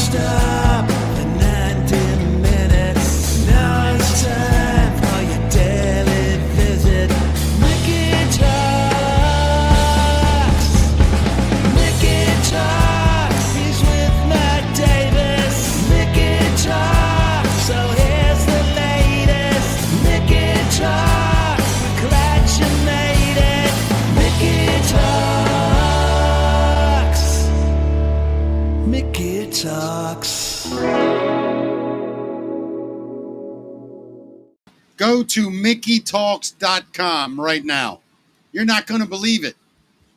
stop for 90 minutes. Now it's time for your daily visit. Mickey Talks. Mickey Talks. He's with Matt Davis. Mickey Talks. So here's the latest. Mickey Talks. We're glad you made it. Mickey Talks. Mickey Talks. Go to mickeytalks.com right now. You're not going to believe it.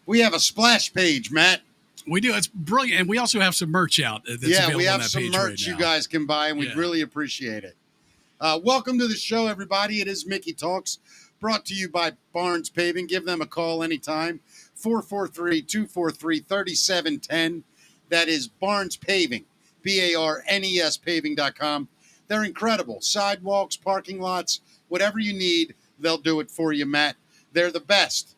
We have a splash page, Matt. We do. It's brilliant. And we also have some merch out. That's Yeah, available we on have that some page merch right you now. guys can buy, and we'd Yeah. really appreciate it. Welcome to the show, everybody. It is Mickey Talks, brought to you by Barnes Paving. Give them a call anytime, 443-243-3710. That is Barnes Paving, BARNES paving.com. They're incredible. Sidewalks, parking lots, whatever you need, they'll do it for you, Matt. They're the best,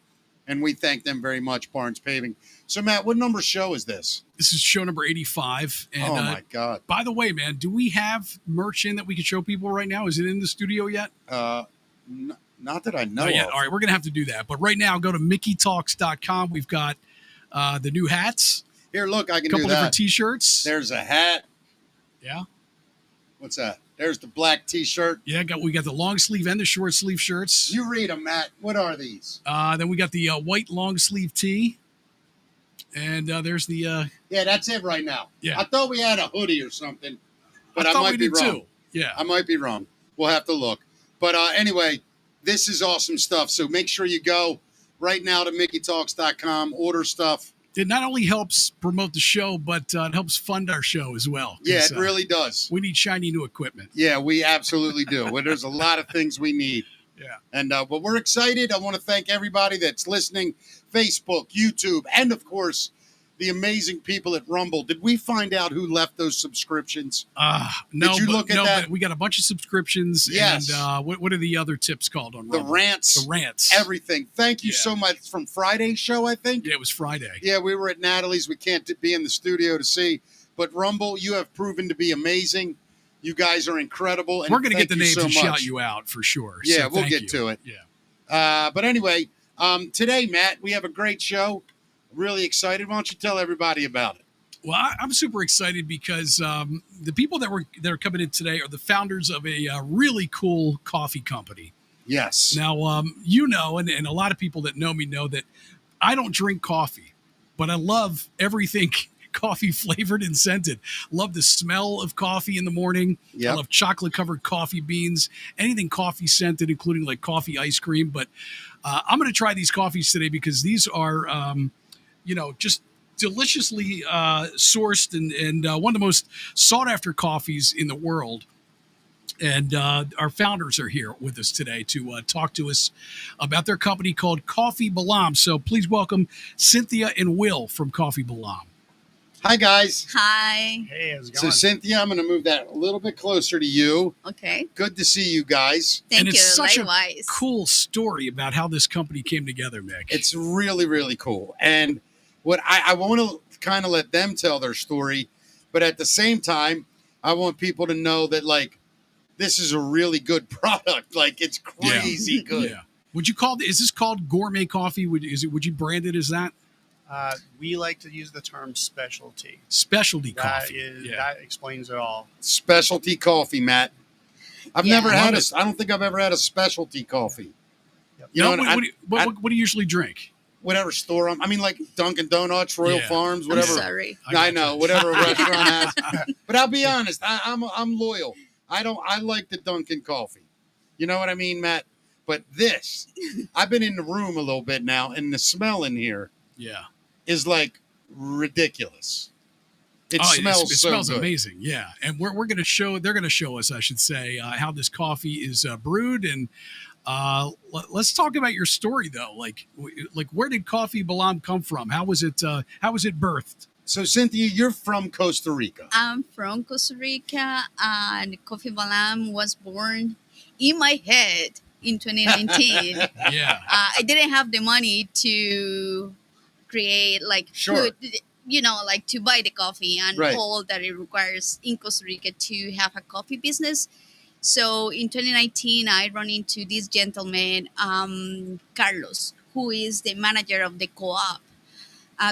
and we thank them very much, Barnes Paving. So, Matt, what number show is this? This is show number 85. And, Oh, my God. by the way, man, do we have merch in that we can show people right now? Is it in the studio yet? Not that I know Not yet. of. All right, we're going to have to do that. But right now, go to mickeytalks.com. We've got the new hats, Here, look, I a can couple do that. different T-shirts. There's a hat. Yeah. What's that? There's the black T-shirt. Yeah, we got the long sleeve and the short sleeve shirts. You read them, Matt. What are these? Then we got the white long sleeve tee. And there's the Yeah, that's it right now. Yeah. I thought we had a hoodie or something, but I thought might we be did wrong. too. Yeah. I might be wrong. We'll have to look. But anyway, this is awesome stuff. So make sure you go right now to mickeytalks.com, order stuff. It not only helps promote the show, but it helps fund our show as well. Yeah, 'Cause, it really does. we need shiny new equipment. Yeah, we absolutely do. Well, there's a lot of things we need. Yeah. And but we're excited. I want to thank everybody that's listening, Facebook, YouTube, and of course, the amazing people at Rumble. Did we find out who left those subscriptions? No, Did you look at that? but we got a bunch of subscriptions. Yes. And what are the other tips called on The Rumble? rants. The rants. Everything. Thank you Yeah. so much. From Friday's show, I think. Yeah, it was Friday. Yeah, we were at Natalie's. We can't be in the studio to see. But Rumble, you have proven to be amazing. You guys are incredible. And We're going to get thank the you names so and much. shout you out for sure. Yeah, So we'll thank get you. to it. Yeah. But anyway, today, Matt, we have a great show. Really excited. Why don't you tell everybody about it? Well, I'm super excited because the people that are coming in today are the founders of a really cool coffee company. Yes. Now, you know, and a lot of people that know me know that I don't drink coffee, but I love everything coffee flavored and scented. Love the smell of coffee in the morning. Yep. I love chocolate covered coffee beans, anything coffee scented, including like coffee ice cream. But I'm going to try these coffees today because these are, just deliciously sourced and one of the most sought after coffees in the world. And our founders are here with us today to talk to us about their company called Coffee Balam. So please welcome Cinthia and Will from Coffee Balam. Hi, guys. Hi. Hey, how's it So, Cynthia, I'm going to move that a little bit closer to you. Okay. Good to see you guys. Thank And you. it's such Likewise. a cool story about how this company came together, Mick. It's really, really cool. And what I want to kind of let them tell their story, but at the same time, I want people to know that, like, this is a really good product. Like, it's crazy good. Yeah. Is this called gourmet coffee? Would you brand it as that? We like to use the term specialty. Specialty That coffee. is Yeah. that explains it all. Specialty coffee, Matt. I've Yeah. never had Love I don't think I've ever had a specialty coffee. Yep. You No, know, what do you usually drink? whatever store I mean, like Dunkin' Donuts, Royal Yeah. Farms, I'm whatever. sorry. I know, whatever a restaurant has. But I'll be honest, I'm loyal. I like the Dunkin' coffee. You know what I mean, Matt? But this, I've been in the room a little bit now, and the smell in here Yeah. is like ridiculous. It It smells so smells good. amazing. Yeah. And they're going to show us, I should say, how this coffee is brewed. And let's talk about your story though. Like where did Coffee Balam come from? How was it birthed? So, Cynthia, you're from Costa Rica. I'm from Costa Rica, and Coffee Balam was born in my head in 2019. Yeah. I didn't have the money to create like Sure. food. like to buy the coffee and Right. all that it requires in Costa Rica to have a coffee business. So in 2019, I run into this gentleman, Carlos, who is the manager of the co-op,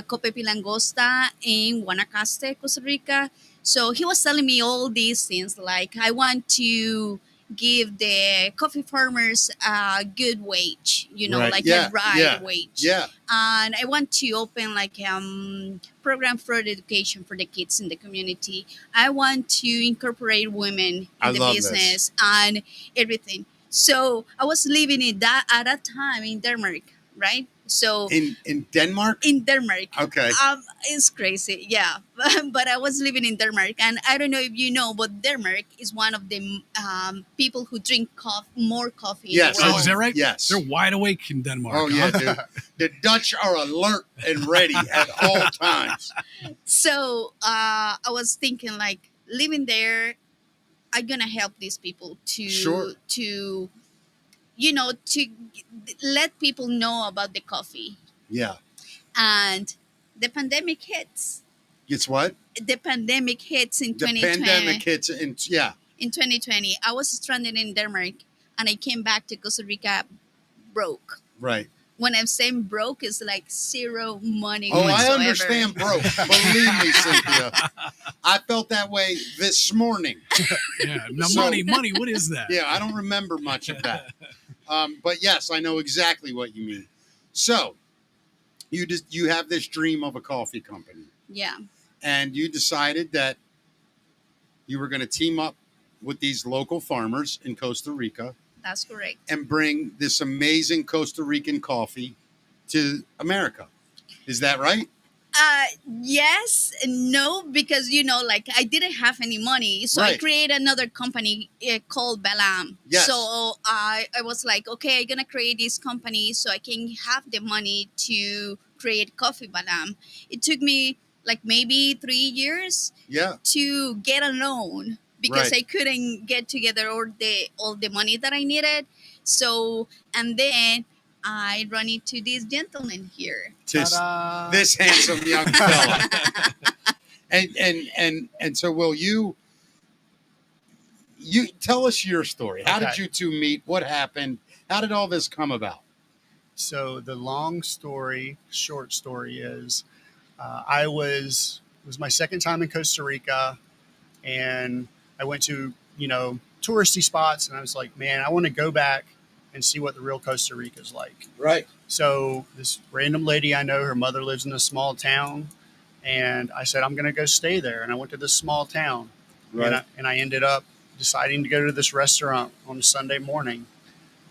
Cope Pilangosta in Guanacaste, Costa Rica. So he was telling me all these things like, I want to give the coffee farmers a good wage, Right. like Yeah. a right Yeah. wage. Yeah. And I want to open like program for education for the kids in the community. I want to incorporate women I in the love business and everything. So I was living in that at that time in Denmark, right? So In Denmark? in Denmark. Okay. It's crazy, yeah. But I was living in Denmark, and I don't know if you know, but Denmark is one of the people who drink more coffee. Yes. In the Oh, world. is that right? Yes. They're wide awake in Denmark. Oh, huh? yeah, dude. The Dutch are alert and ready at all times. So I was thinking, like, living there, I'm gonna help these people to Sure. to to let people know about the coffee. Yeah. And the pandemic hits. It's what? The pandemic hits in The 2020. pandemic hits. And yeah. In 2020, I was stranded in Denmark, and I came back to Costa Rica broke. Right. When I'm saying broke, it's like zero money Oh, I whatsoever. understand, broke. Believe me, Cynthia. I felt that way this morning. Yeah. Now, So- money. What is that? Yeah, I don't remember much of that. But yes, I know exactly what you mean. So, you have this dream of a coffee company, Yeah, and you decided that you were going to team up with these local farmers in Costa Rica that's correct. and bring this amazing Costa Rican coffee to America. Is that right? Yes and no, because like I didn't have any money, so I Right. created another company called Balam. Yes. So I was like, okay, I'm gonna create this company so I can have the money to create Coffee Balam. It took me like maybe 3 years Yeah. to get a loan because Right. I couldn't get together all the money that I needed. So and then I run into this gentleman here. Ta-da. This handsome young fella. And so will you tell us your story. How did Okay. you two meet? What happened? How did all this come about? So the short story is, it was my second time in Costa Rica, and I went to touristy spots, and I was like, man, I want to go back and see what the real Costa Rica is like. Right. So this random lady I know, her mother lives in a small town, and I said, I'm going to go stay there. And I went to this small town, Right. and I ended up deciding to go to this restaurant on a Sunday morning.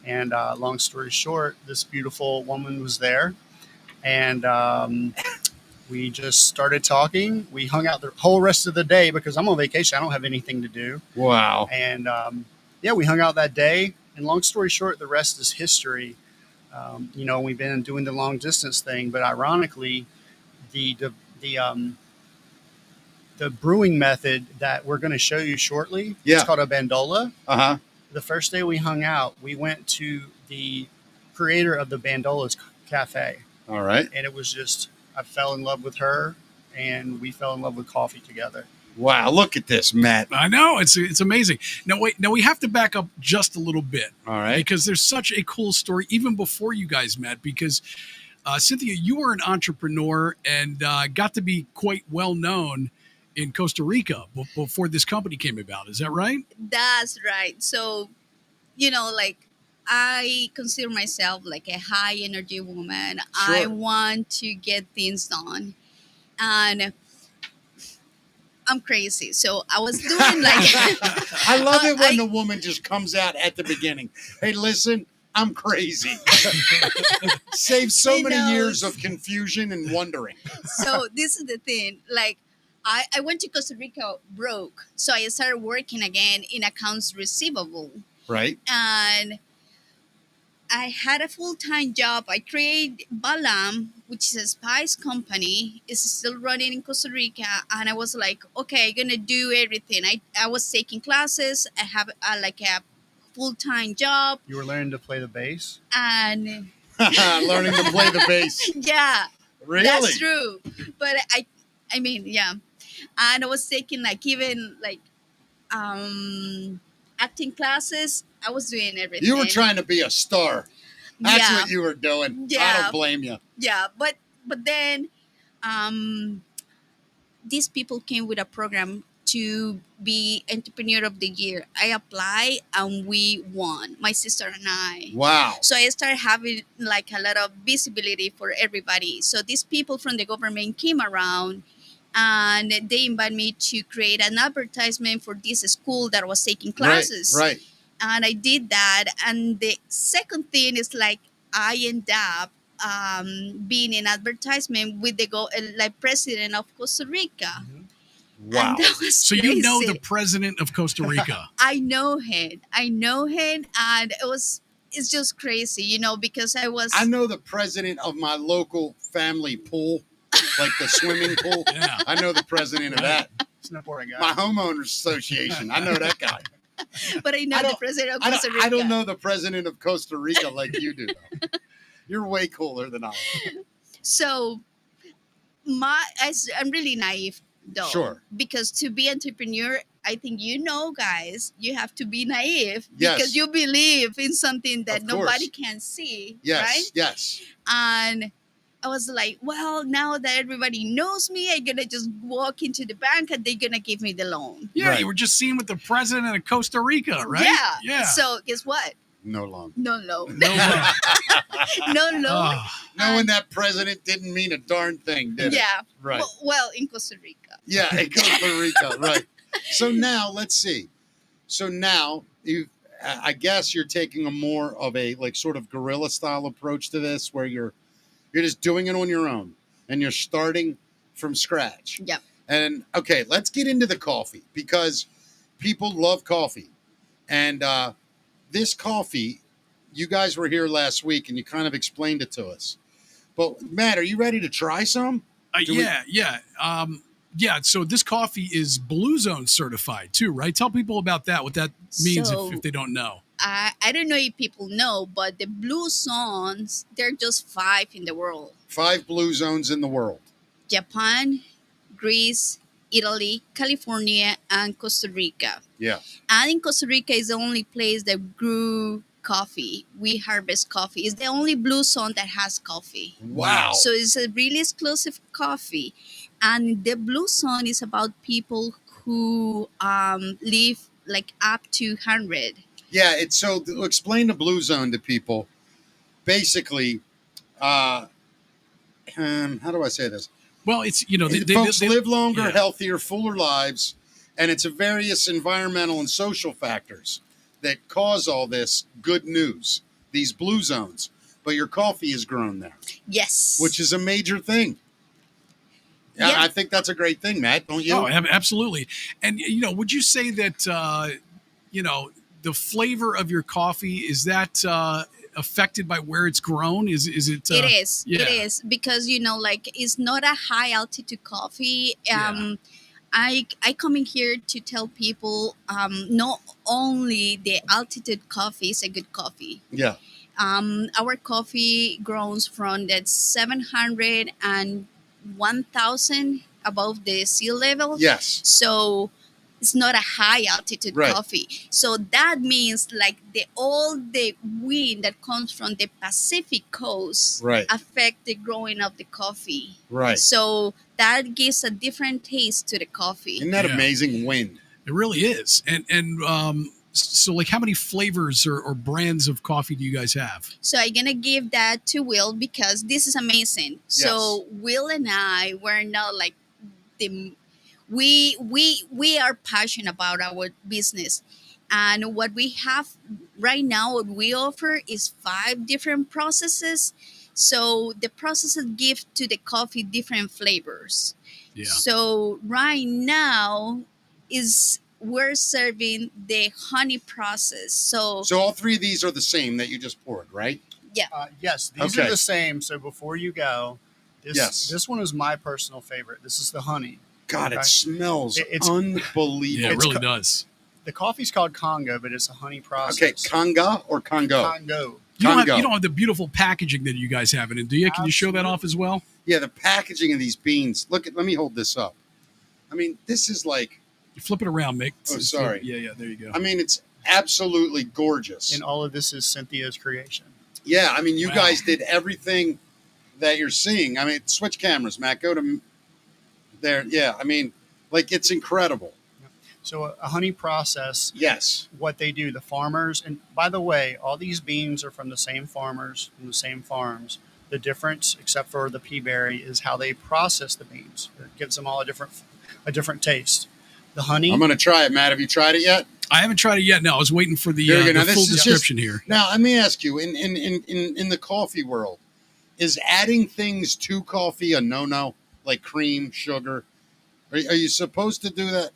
And long story short, this beautiful woman was there, and we just started talking. We hung out the whole rest of the day because I'm on vacation. I don't have anything to do. Wow. And we hung out that day. And long story short, the rest is history. We've been doing the long distance thing, but ironically, the brewing method that we're going to show you shortly, Yeah. it's called a bandola. Uh-huh. The first day we hung out, we went to the creator of the Bandolas Cafe, All right. and it was just, I fell in love with her, and we fell in love with coffee together. Wow. Look at this, Matt. I know it's amazing. Now wait, we have to back up just a little bit All right. because there's such a cool story even before you guys met. Because Cynthia, you were an entrepreneur and got to be quite well known in Costa Rica before this company came about. Is that right? That's right. So, like I consider myself like a high energy woman. I Sure. want to get things done. And I'm crazy. So I was doing like I love it when I- the woman just comes out at the beginning. Hey, listen, I'm crazy. Saves so She many knows. years of confusion and wondering. so this is the thing. Like I went to Costa Rica broke. So I started working again in accounts receivable. Right? And I had a full-time job. I created Balam, which is a spice company. It's still running in Costa Rica. And I was like, okay, I'm going to do everything. I was taking classes. I have a full-time job. You were learning to play the bass? And Learning to play the bass. yeah, Really? that's true. But I mean, yeah. And I was taking like even like acting classes. I was doing everything. You were trying to be a star. That's yeah, what you were doing. I Yeah. don't blame you. yeah. But then um these people came with a program to be entrepreneur of the year. I applied and we won, my sister and I. Wow. So I started having like a lot of visibility for everybody. So these people from the government came around and they invited me to create an advertisement for this school that was taking classes. Right. And I did that. And the second thing is like I end up being in advertisement with the like president of Costa Rica. Wow. And that was So you know crazy. the president of Costa Rica. I know him, and it's just crazy, because I was. I know the president of my local family pool, like the swimming pool. Yeah. I know the president of that. It's an important guy. My homeowners association. I know that guy. But I know I the don't- president of I Costa don't, Rica. I don't know the president of Costa Rica like you do. Though. You're way cooler than I am. So, I'm really naive though. Sure. Because to be entrepreneur, I think guys, you have to be naive Yes. because you believe in something that Of course. nobody can see, Yes. right? Yes. And I was like, well, now that everybody knows me, I'm gonna just walk into the bank and they're gonna give me the loan. Yeah, Right. you were just seen with the president of Costa Rica, right? Yeah. Yeah. So guess what? No loan. No loan. No, No loan. ah, Knowing that president didn't mean a darn thing, did it? Yeah. Right. Well, in Costa Rica. Yeah, in Costa Rica, right. So now, let's see. So now, I guess you're taking a more of a like sort of guerrilla style approach to this, where you're just doing it on your own and you're starting from scratch. Yep. And okay, let's get into the coffee because people love coffee. And this coffee, you guys were here last week and you kind of explained it to us. But Matt, are you ready to try some? Do we- yeah. So this coffee is Blue Zone certified too, right? Tell people about that, what that means So- if they don't know. I don't know if people know, but the blue zones, they're just 5 in the world. 5 blue zones in the world. Japan, Greece, Italy, California, and Costa Rica. Yeah. And in Costa Rica is the only place that grew coffee. We harvest coffee. It's the only blue zone that has coffee. Wow. So it's a really exclusive coffee. And the blue zone is about people who live like up to 100. Yeah, it's so explain the blue zone to people. Basically, how do I say this? Well, it's Folks they- live longer, yeah. healthier, fuller lives, and it's a various environmental and social factors that cause all this good news, these blue zones. But your coffee is grown there, Yes. which is a major thing. Yeah. I think that's a great thing, Matt, don't you? Oh, absolutely. And would you say that the flavor of your coffee is that affected by where it's grown? Is it? It is. yeah. It is because it's not a high altitude coffee. Yeah. I come in here to tell people not only the altitude coffee is a good coffee. Yeah. Our coffee grows from that 700 and 1,000 above the sea level. Yes. So it's not a high altitude Right. coffee. So that means like all the wind that comes from the Pacific coast Right. affect the growing of the coffee. Right. So that gives a different taste to the coffee. Isn't that Yeah. amazing? Wind. It really is. And so like how many flavors or brands of coffee do you guys have? So I'm gonna give that to Will because this is amazing. So Will and I were not like we are passionate about our business, and what we have right now, what we offer is 5 different processes. So the processes give to the coffee different flavors. Yeah. So right now we're serving the honey process. So So all 3 of these are the same that you just poured, right? Yes, these Okay. are the same. So before you go, Yes. this one is my personal favorite. This is the honey. God, Okay. it smells It's- unbelievable. Yeah, it It's really does. The coffee's called Congo, but it's a honey process. Okay, Conga or Congo? Congo. You don't Congo. have the beautiful packaging that you guys have in it, do you? Can you show that off as well? Yeah, the packaging of these beans. Let me hold this up. I mean, this is like, You flip it around, Mick. Oh, sorry. Yeah, there you go. I mean, it's absolutely gorgeous. And all of this is Cynthia's creation. Yeah, I mean, you Wow. guys did everything that you're seeing. I mean, switch cameras, Matt. Go to there. Yeah, I mean, like, it's incredible. So a honey process, Yes. what they do, the farmers, and by the way, all these beans are from the same farmers, from the same farms. The difference, except for the pea berry, is how they process the beans. It gives them all a different taste. The honey. I'm going to try it, Matt. Have you tried it yet? I haven't tried it yet. No, I was waiting for the Here we go. Now, full this is description here. Now, let me ask you, in the coffee world, is adding things to coffee a no-no, like cream, sugar? Are you supposed to do that?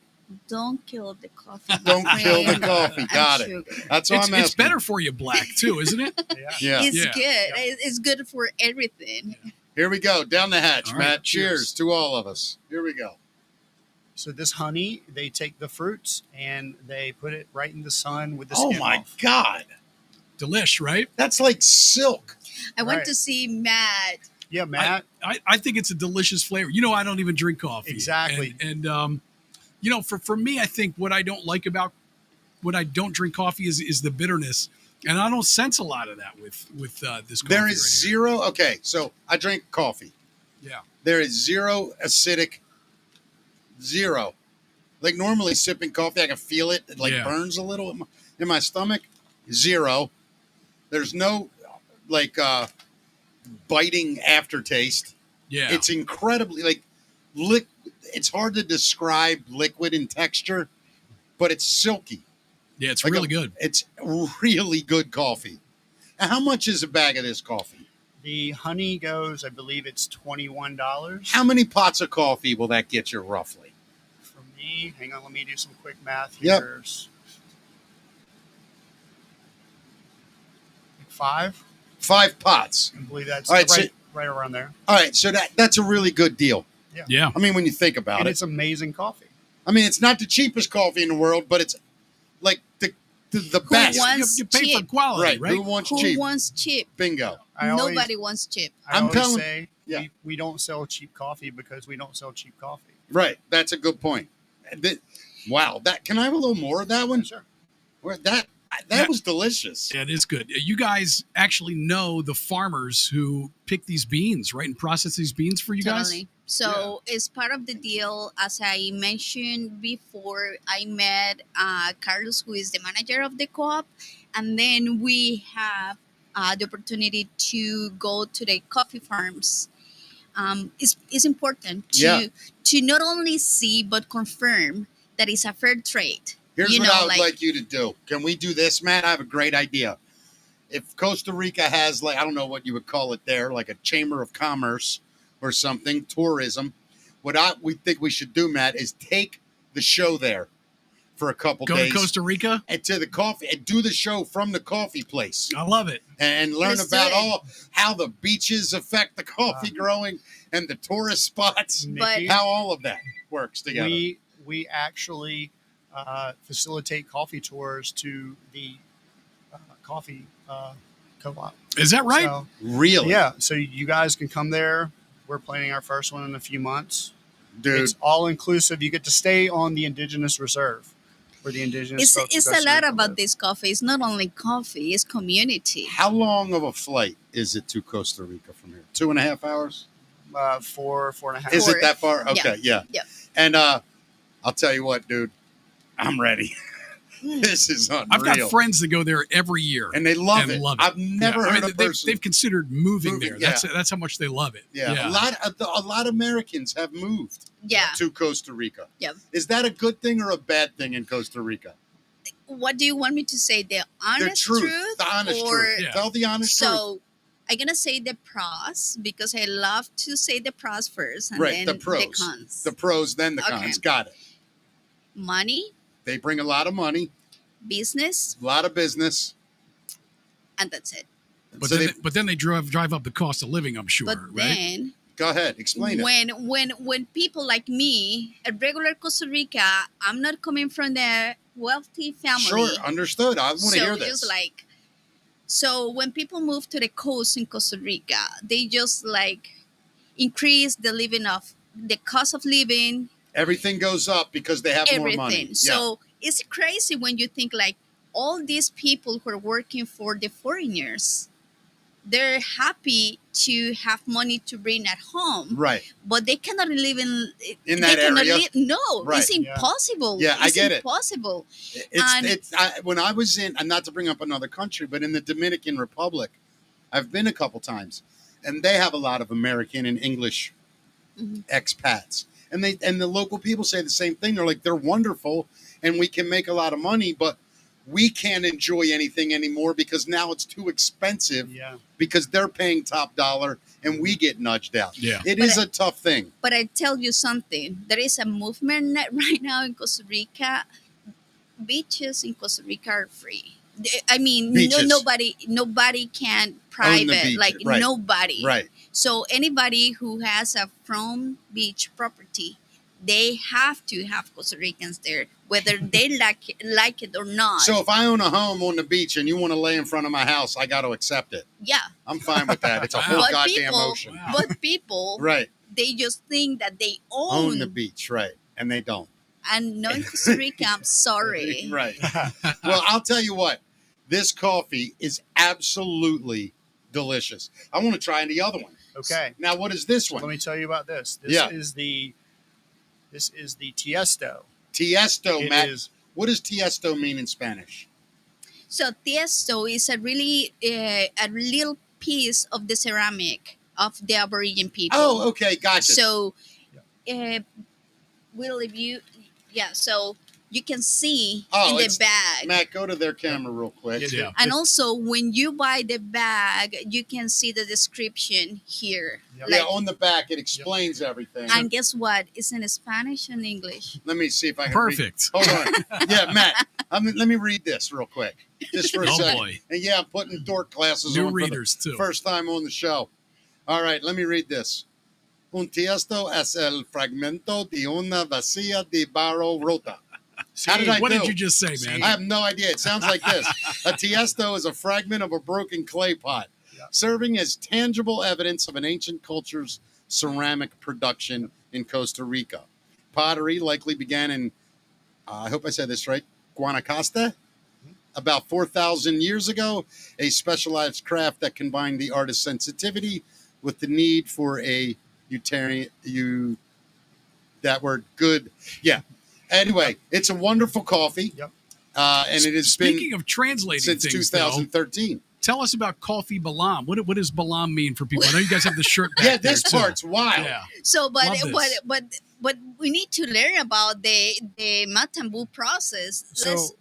Don't kill the coffee. Don't kill the Cream coffee. and Got it. sugar. That's what I'm asking. It's better for you black, too, isn't it? Yeah. It's Yeah. good. It's good for everything. Here we go. Down the hatch, All right, Matt. Cheers cheers. to all of us. Here we go. So this honey, they take the fruits and they put it right in the sun with the Oh, skin my off. God. Delish, right? That's like silk. I went Right. to see Matt. Yeah, Matt. I think it's a delicious flavor. You know, I don't even drink coffee. Exactly. And you know, for me, I think what I don't like about when I don't drink coffee is the bitterness. And I don't sense a lot of that with this coffee. There is right here. zero. Okay, so I drink coffee. Yeah. There is zero acidic. Zero. Like normally sipping coffee, I can feel it. It like Yeah. burns a little in my stomach. Zero. There's no like biting aftertaste. Yeah. It's incredibly like it's hard to describe liquid in texture, but it's silky. yeah, it's Like really good. It's really good coffee. And how much is a bag of this coffee? The honey goes, I believe it's $21. How many pots of coffee will that get you roughly? For me, hang on, let me do some quick math Yep. here. Like 5. 5 pots. I believe that's All right, right, so- right around there. All right, so that's a really good deal. Yeah. I mean, when you think about And it. it's amazing coffee. I mean, it's not the cheapest coffee in the world, but it's like the best. wants You pay for cheap? quality, Right. right? Who wants Who cheap? wants cheap? Bingo. Nobody wants cheap. I I'm always telling- say yeah. we don't sell cheap coffee because we don't sell cheap coffee. Right. That's a good point. Wow. Can I have a little more of that one? Sure. That Yeah. was delicious. Yeah, it is good. You guys actually know the farmers who pick these beans, right? And process these beans for you Totally. So it's part of the deal. As I mentioned before, I met Carlos, who is the manager of the co-op, and then we have the opportunity to go to the coffee farms. It's important Yeah. to not only see but confirm that it's a fair trade. Here's You what know, I would like- like you to do. Can we do this, Matt? I have a great idea. If Costa Rica has, like, I don't know what you would call it there, like a chamber of commerce or something, tourism, what we think we should do, Matt, is take the show there for a couple Go days. to Costa Rica. And to the coffee and do the show from the coffee place I love it. and learn Let's do about it. how the beaches affect the coffee growing and the tourist spots, But- Nikki, how all of that works together. we actually facilitate coffee tours to the coffee co-op. Is that right? So, Really? yeah. So you guys can come there. We're planning our first one in a few months. Dude. It's all inclusive. You get to stay on the indigenous reserve where the indigenous folks of It's a Costa lot Rica about live. this coffee. It's not only coffee; it's community. How long of a flight is it to Costa Rica from here? 2.5 hours? 4.5. Is Four. it that far? Yeah. Okay, yeah. Yeah. And I'll tell you what, dude, I'm ready. This is unreal. I've got friends that go there every year, and they love and it. love it. I've never Yeah, I heard mean, a person. they've considered moving Moving, there. yeah. That's how much they love it. Yeah, a lot of Americans have moved Yeah. to Costa Rica. Yeah. Is that a good thing or a bad thing in Costa Rica? What do you want me to say? The honest truth, The honest or truth. Yeah. Tell the honest truth. so? I'm gonna say the pros because I love to say the pros first, and Right, then the the pros. cons. The pros, then the Okay. cons. Got it. Money, They bring a lot of money, business, a lot of business. and that's it. But So then, they- but then they drive up the cost of living. I'm sure, But right? then go ahead, explain it. when people like me, a regular Costa Rica, I'm not coming from the wealthy family. Sure, understood. I want to So hear it's this. like, so when people move to the coast in Costa Rica, they just like increase the cost of living, Everything goes up because they have more money. everything. So it's crazy when you think like all these people who are working for the foreigners, they're happy to have money to bring at home, Right. but they cannot live in that they cannot area? No, Right. it's impossible. Yeah, I get it. Impossible. When I was in, and not to bring up another country, but in the Dominican Republic, I've been a couple times, and they have a lot of American and English expats, and the local people say the same thing. They're like, they're wonderful, and we can make a lot of money, but we can't enjoy anything anymore because now it's too expensive. Yeah. Because they're paying top dollar and we get nudged out. Yeah. It is a tough thing. But I tell you something, there is a movement right now in Costa Rica. Beaches in Costa Rica are free. I mean, Beaches. nobody can private, beach, like right. nobody. Right. So anybody who has a front beach property, they have to have Costa Ricans there, whether they like it or not. So if I own a home on the beach and you want to lay in front of my house, I got to accept it. Yeah. I'm fine with that. It's a whole But goddamn people, ocean. but people, Right. they just think that they Own the beach, right. And they don't. And no, in Costa Rica, I'm sorry. Right. Well, I'll tell you what. This coffee is absolutely delicious. I want to try the other one. Okay. Now, what is this Let one? me tell you about this. Yeah. This is the Tiesto. Tiesto, It Matt. is- What does Tiesto mean in Spanish? So tiesto is a really a little piece of the ceramic of the Aboriginal people. Oh, okay. Gotcha. So, Will, if you, so you can see in the it's- bag. Matt, go to their camera real quick. Yeah. And also, when you buy the bag, you can see the description here. Yep. Yeah, Like, on the back, it explains everything. and guess what? It's in Spanish and English. Let me see if I can Perfect. Hold on. Yeah, Matt, let me read this real quick. Just for a Oh, second. boy. And yeah, I'm putting dork glasses New on readers, for the too. first time on the show. All right, let me read this. Un tiesto es el fragmento de una vasija de barro rota. How did I What do? did you just say, man? I have no idea. It sounds like this. A tiesto is a fragment of a broken clay pot, serving as tangible evidence of an ancient culture's ceramic production in Costa Rica. Pottery likely began in, I hope I said this right, Guanacaste, about 4,000 years ago, a specialized craft that combined the artist's sensitivity with the need for a that word, good. Yeah. Anyway, it's a wonderful coffee. Yep. And it has Speaking been of translating since things, though, 2013. tell us about Coffee Balam. What does Balam mean for people? I know you guys have the shirt back Yeah, there, this too. part's wild. Yeah. So, Love this. but we need to learn about the Matambu process. So-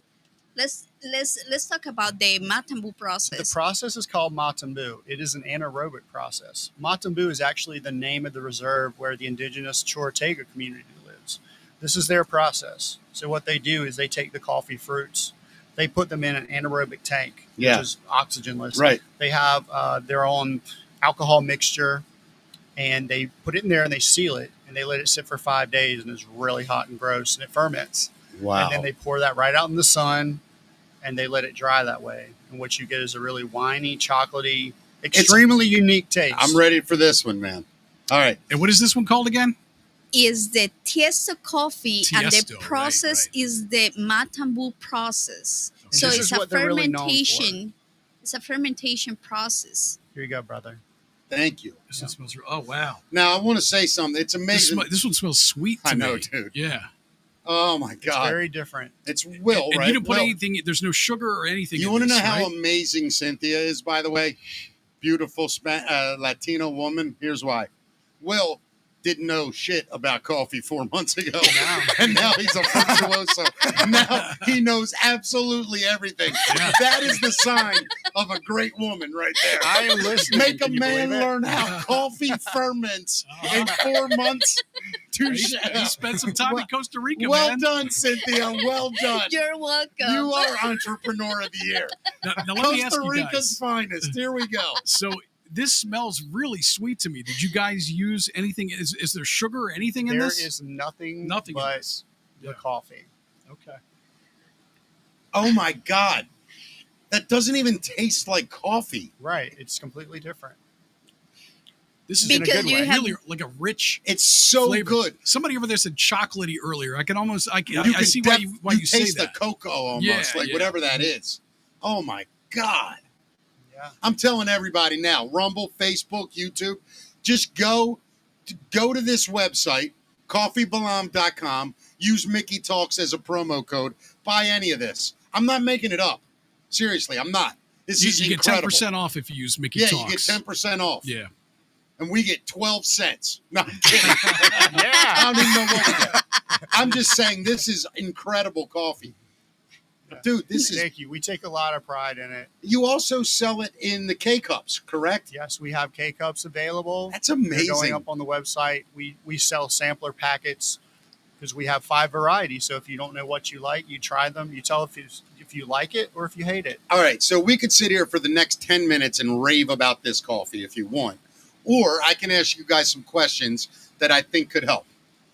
Let's talk about the Matambu The process. process is called Matambu. It is an anaerobic process. Matambu is actually the name of the reserve where the indigenous Chorotega community lives. This is their process. So what they do is they take the coffee fruits, they put them in an anaerobic tank, Yeah. which is oxygenless. Right. They have their own alcohol mixture, and they put it in there and they seal it, and they let it sit for 5 days, and it's really hot and gross, and it ferments. Wow. And then they pour that right out in the sun, and they let it dry that way. And what you get is a really winey, chocolatey, extremely unique taste. I'm ready for this one, man. All right. And what is this one called again? Is the Tiesto coffee, and Tiesto, the right, process right. is the Matambu process. And So this it's is a what they're really known for. fermentation. It's a fermentation process. Here you go, brother. Thank you. This one smells. Oh wow. Now, I want to say something. It's amazing. This one smells sweet to I know, me. dude. Yeah. Oh, my It's God. very different. It's Will, And right? you didn't put Will. anything. There's no sugar or anything. You in want to this, know how right? amazing Cynthia is, by the way? Beautiful Latino woman. Here's why. Will didn't know shit about coffee 4 months ago. And now he's a virtuoso. Now he knows absolutely everything. Yeah. That is the sign of a great woman right there. I am listening. Make a Can you man believe it? learn how coffee ferments in 4 months. He spent some time in Costa Rica, Well man. done, Cynthia. Well done. You're welcome. You are Entrepreneur of the Year. Now let me ask Costa you Rica's guys. finest. Here we go. So this smells really sweet to me. Did you guys use anything? Is there sugar or anything in There this? is nothing, Nothing in but this. the Yeah. coffee. Okay. Oh my God. That doesn't even taste like coffee. Right. It's completely different. This is Because in a you good way. have- Really like a rich It's so flavor. good. Somebody over there said chocolatey earlier. I can almost, I You see why you say taste that. the cocoa almost, Yeah, like yeah. whatever that is. Oh my God. Yeah. I'm telling everybody now, Rumble, Facebook, YouTube, just go to this website, coffeebalam.com, use Mickey Talks as a promo code, buy any of this. I'm not making it up. Seriously, I'm not. This is You get incredible. 10% off if you use Mickey Yeah, Talks. you get 10% off. Yeah. And we get 12 cents. No, I'm kidding. Yeah. I don't even know what we get. I'm just saying this is incredible coffee. Dude, this is. Thank you. We take a lot of pride in it. You also sell it in the K-Cups, correct? Yes, we have K-Cups available. That's They're amazing. going up on the website. We sell sampler packets because we have 5 varieties. So if you don't know what you like, you try them. You tell if you like it or if you hate it. All right, so we could sit here for the next 10 minutes and rave about this coffee if you want. Or I can ask you guys some questions that I think could help.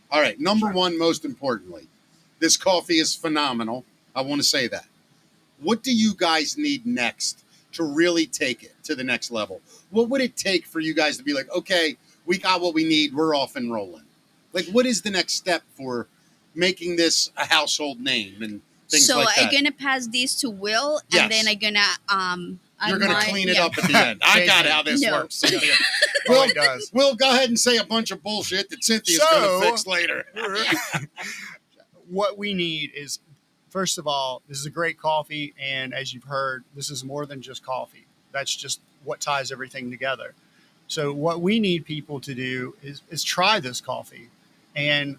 All right, number one, most importantly, this coffee is phenomenal. I want to say that. What do you guys need next to really take it to the next level? What would it take for you guys to be like, okay, we got what we need, we're off and rolling? Like, what is the next step for making this a household name and things So like that? I'm gonna pass this to Will, Yes. and then I'm gonna You're going to unwind- clean it yeah. up at the end. I got how this No. works. Cynthia. Oh, Will, it does. Will, go ahead and say a bunch of bullshit that Cynthia's going So- to fix later. What we need is, first of all, this is a great coffee. And as you've heard, this is more than just coffee. That's just what ties everything together. So what we need people to do is try this coffee and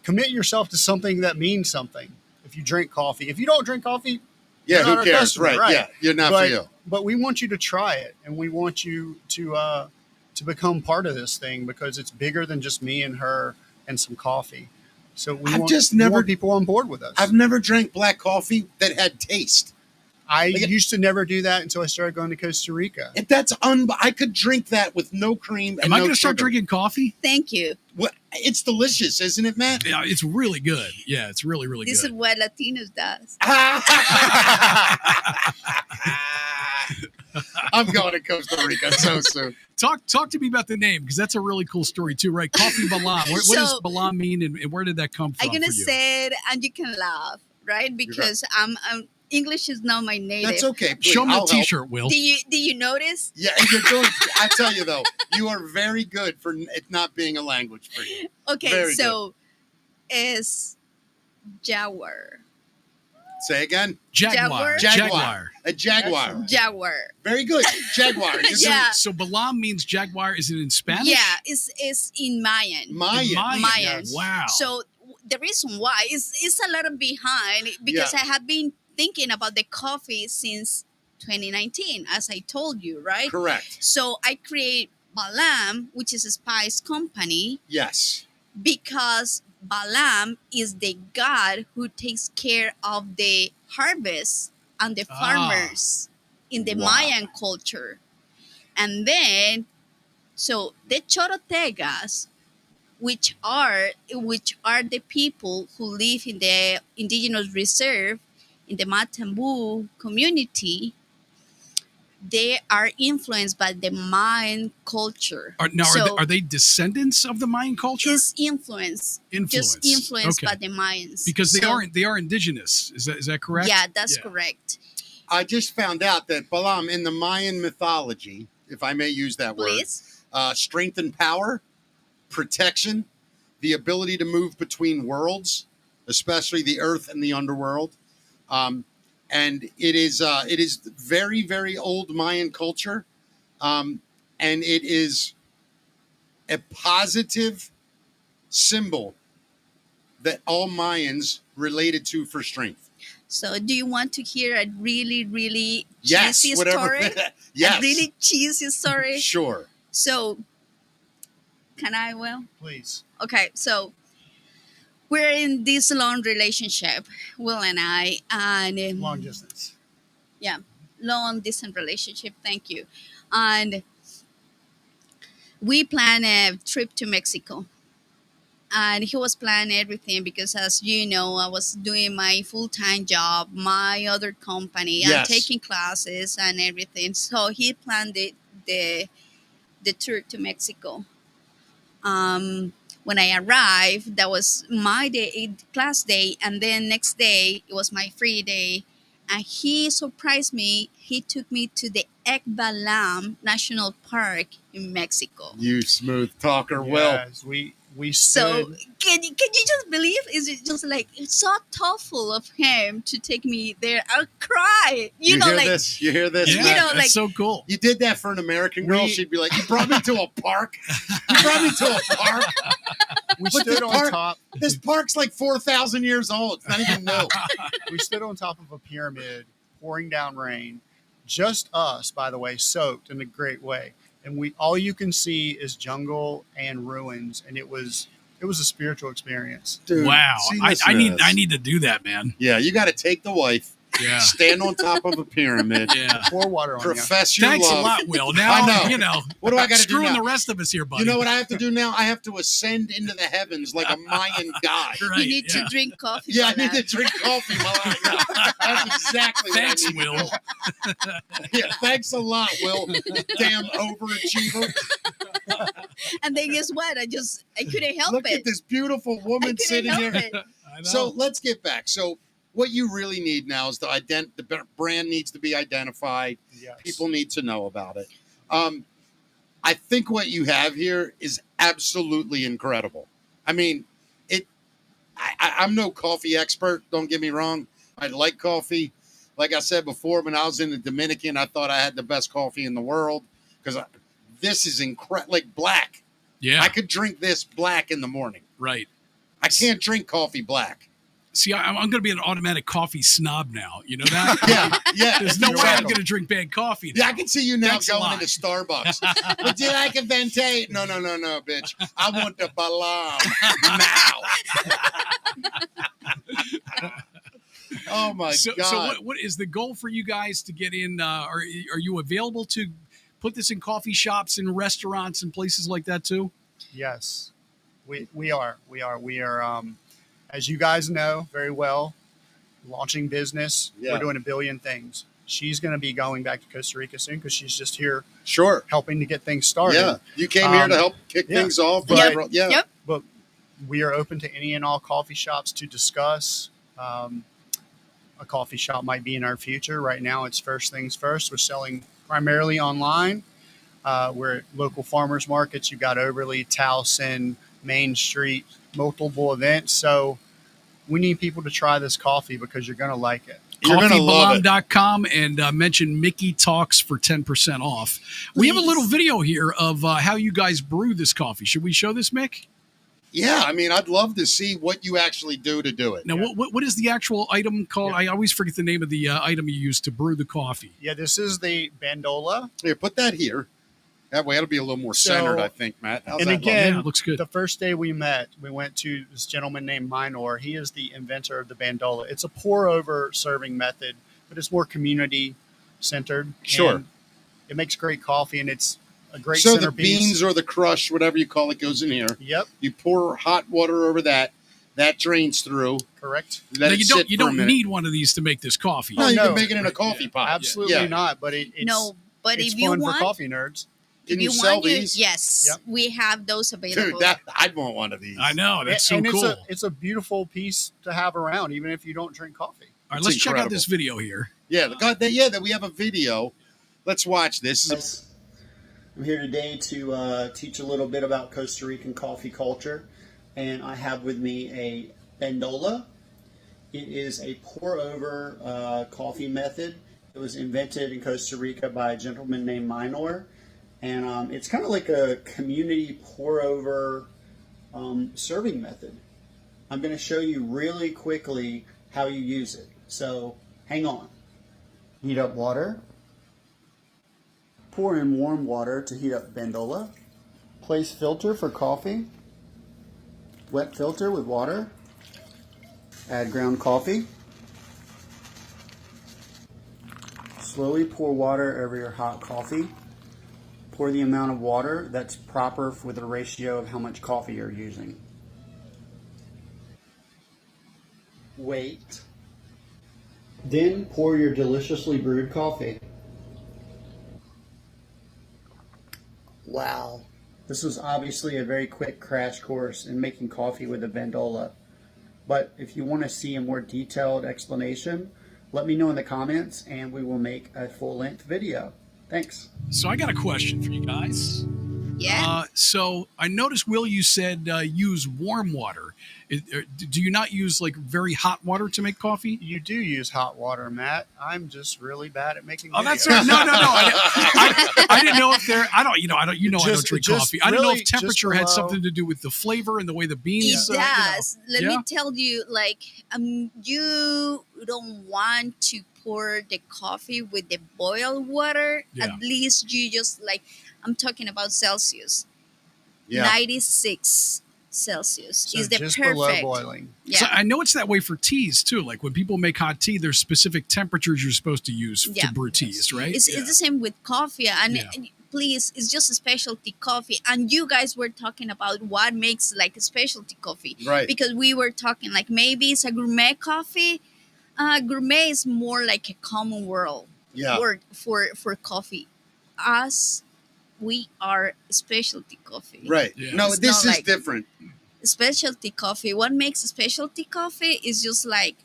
commit yourself to something that means something. If you drink coffee, if you don't drink coffee, Yeah, you're not who our cares? customer, Right. Yeah, you're not for you. But we want you to try it, and we want you to become part of this thing because it's bigger than just me and her and some coffee. So we I've want, just we never- want people on board with us. I've never drank black coffee that had taste. I Like- used to never do that until I started going to Costa Rica. And that's I could drink that with no cream and Am I no going to start sugar. drinking coffee? Thank you. What? It's delicious, isn't it, Matt? Yeah, it's really good. Yeah, it's really, really This is good. what Latinos does. I'm going to Costa Rica so soon. Talk to me about the name because that's a really cool story too, right? Coffee Balam. What does So- Balam mean, and where did that come from? I'm gonna for you? say it, and you can laugh, right? Because I'm English is not my native. That's okay. Please. Show me I'll a help. T-shirt, Will. Do you notice? Yeah, you're doing. I tell you though, you are very good for it not being a language for you. Okay, Very so it's Jaguar. Say again. Jaguar. Jaguar. A jaguar. Jaguar. Very good. Jaguar. You're Yeah. So Balam means jaguar. Is it in Spanish? Yeah, it's in Mayan. Mayan. Mayan. Mayan. Wow. So the reason why is a little behind because Yeah. I have been thinking about the coffee since 2019, as I told you, right? Correct. So I create Balam, which is a spice company, Yes. because Balam is the god who takes care of the harvest and the farmers in the Wow. Mayan culture. And then, so the Chorotegas, which are the people who live in the indigenous reserve in the Matambu community, they are influenced by the Mayan culture. Are they descendants of the Mayan culture? Is influence, just influenced Okay. by the Mayans Because they So- are indigenous. Is that correct? Yeah, that's correct. I just found out that Balam in the Mayan mythology, if I may use that word, Please. strength and power, protection, the ability to move between worlds, especially the earth and the underworld. And it is very, very old Mayan culture. And it is a positive symbol that all Mayans related to for strength. So, do you want to hear a really, really Yes, cheesy whatever. story? Yes. A really cheesy story. Sure. So, can I, Will? Please. Okay, so we're in this long relationship, Will and I, and Long distance. yeah, long distance relationship. Thank you, and we planned a trip to Mexico. And he was planning everything because, as you know, I was doing my full-time job, my other company, and Yes. taking classes and everything. So he planned the the tour to Mexico. When I arrived, that was my day, class day, and then next day it was my free day. And he surprised me. He took me to the Balam National Park in Mexico. You smooth talker, Will. Yes, we So stood. can you just believe? Is it just like it's so thoughtful of him to take me there? I'll cry. You know, hear like this? You hear this? Yeah, You know, that's like- so cool. You did that for an American girl, We- she'd be like, "You brought me to a park. You brought me to a park. We But stood the on park- top. This park's like 4,000 years old. It's not even new." We stood on top of a pyramid, pouring down rain. Just us, by the way, soaked in a great way. And we all you can see is jungle and ruins, and it was a spiritual experience. Dude, Wow. see, I listen to this. need to do that, man. Yeah, you got to take the wife, Yeah. stand on top of a pyramid, Yeah. Pour water on you. profess your Thanks love. a lot, Will. Now, I know. you know, What do I got to do screwing now? the rest of us here, buddy. You know what I have to do now? I have to ascend into the heavens like a Mayan god. Right, you need yeah. to drink coffee. Yeah, I for need that. to drink coffee while I That's exactly Thanks, what I need Will. to do. Yeah, thanks a lot, Will. Damn overachiever. And then guess what? I couldn't help Look it. at this beautiful I woman couldn't sitting help here. it. I know. So let's get back. So what you really need now is the brand needs to be identified. Yes. People need to know about it. I think what you have here is absolutely incredible. I mean, I'm no coffee expert. Don't get me wrong. I like coffee. Like I said before, when I was in the Dominican, I thought I had the best coffee in the world because this is incredible. Like black. yeah, I could drink this black in the morning. right. I can't drink coffee black. See, I'm going to be an automatic coffee snob now. You know that? Yeah. There's no way I'm Exactly. going to drink bad coffee. Yeah, now. I can see you now Thanks a going lot. into Starbucks. Would you like a venti? No, bitch. I want the Balam now. Oh my So God. what is the goal for you guys to get in? Are you available to put this in coffee shops and restaurants and places like that too? Yes, we are. As you guys know very well, launching business. Yeah. We're doing a billion things. She's going to be going back to Costa Rica soon because she's just here Sure. helping to get things started. Yeah. You came here to help kick yeah. things off. But- Right? Yeah. Yep. But we are open to any and all coffee shops to discuss. A coffee shop might be in our future. Right now, it's first things first. We're selling primarily online. We're at local farmers markets. You've got Overly, Towson, Main Street, multiple events. So we need people to try this coffee because you're going to like it. You're going to love it. Coffeebalam.com and mention Mickey Talks for 10% off. We have a little video here of how you guys brew this coffee. Should we show this, Mick? Yeah. I mean, I'd love to see what you actually do to do it. Now, what is the actual item called? Yeah. I always forget the name of the item you use to brew the coffee. Yeah, this is the Bandola. Here, put that here. That way it'll be a little more So- centered, I think, Matt. How's And that again, Yeah, it looks good. The first day we met, we went to this gentleman named Minor. He is the inventor of the Bandola. It's a pour-over serving method, but it's more community-centered. Sure. And it makes great coffee, and it's a great So the centerpiece. beans or the crush, whatever you call it, goes in here. Yep, You pour hot water over that. That drains through. correct. Let Now, it you sit don't for a minute. need one of these to make this coffee. No, you no. can make it in a coffee pot. Absolutely Yeah. not, but it's, No, but it's if you fun want, for coffee nerds. Can if you you sell want, these? yes, Yep. we have those available. Dude, I'd want one of these. I know. That's so and cool. it's a beautiful piece to have around, even if you don't drink coffee. All right, It's let's check out incredible. this video here. Yeah, that we have a video. Let's watch this. I'm here today to teach a little bit about Costa Rican coffee culture, and I have with me a Bandola. It is a pour-over coffee method. It was invented in Costa Rica by a gentleman named Minor, and it's kind of like a community pour-over serving method. I'm going to show you really quickly how you use it. So hang on. Heat up water. Pour in warm water to heat up Bandola. Place filter for coffee. Wet filter with water. Add ground coffee. Slowly pour water over your hot coffee. Pour the amount of water that's proper with the ratio of how much coffee you're using. Wait. Then pour your deliciously brewed coffee. Wow. This was obviously a very quick crash course in making coffee with a Vendola. But if you want to see a more detailed explanation, let me know in the comments and we will make a full-length video. Thanks. So I got a question for you guys. Yeah. So I noticed, Will, you said use warm water. Do you not use like very hot water to make coffee? You do use hot water, Matt. I'm just really bad at making Oh, videos. that's right. No. I didn't know if there. I don't drink coffee. I didn't know if really temperature just had below- something to do with the flavor and the way the beans. It does. Let Yeah? me tell you, like, you don't want to pour the coffee with the boiled water. Yeah. At least you just like, I'm talking about Celsius, Yeah. 96 Celsius So is the just perfect. below boiling. Yeah. So I know it's that way for teas too. Like when people make hot tea, there's specific temperatures you're supposed to use Yeah. to brew teas, right? It's the same with coffee, and Yeah. please, it's just a specialty coffee. And you guys were talking about what makes like a specialty coffee, Right. because we were talking like maybe it's a gourmet coffee. Gourmet is more like a common Yeah. word for coffee. Us, we are specialty coffee. Right. Yeah. No, It's this not is like- different. Specialty coffee. What makes specialty coffee is just like,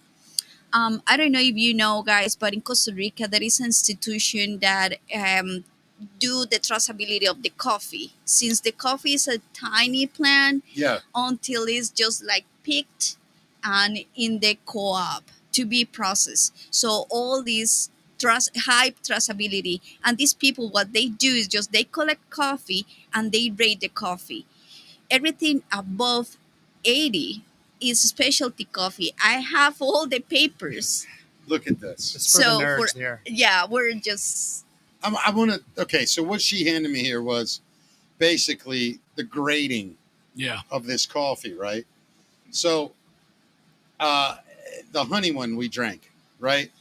I don't know if you know, guys, but in Costa Rica there is an institution that do the traceability of the coffee. Since the coffee is a tiny plant, Yeah. until it's just like picked and in the co-op to be processed. So all these high traceability, and these people, what they do is just they collect coffee and they rate the coffee. Everything above 80 is specialty coffee. I have all the papers. Look at this. It's for So the nerds for- here. Yeah, we're just I want to. Okay, so what she handed me here was basically the grading Yeah. of this coffee, right? So, the honey one we drank, right,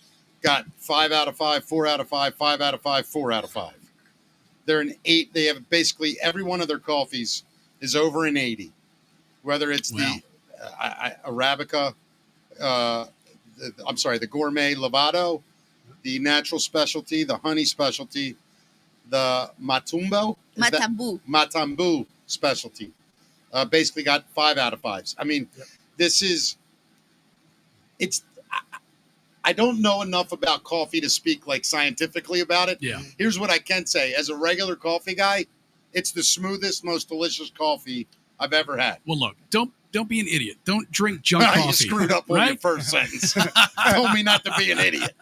got 5 out of 5, 4 out of 5, 5 out of 5, 4 out of 5. They're an 8. They have basically every one of their coffees is over an 80, whether it's Wow. the Arabica, the gourmet Lavado, the natural specialty, the honey specialty, the Matumbo, is that- Matambu. Matambu specialty. Basically got 5 out of 5s. I mean, this is, I don't know enough about coffee to speak like scientifically about it. Yeah. Here's what I can say. As a regular coffee guy, it's the smoothest, most delicious coffee I've ever had. Well, look, don't be an idiot. Don't drink junk coffee. You screwed up on your right? first sentence. Told me not to be an idiot.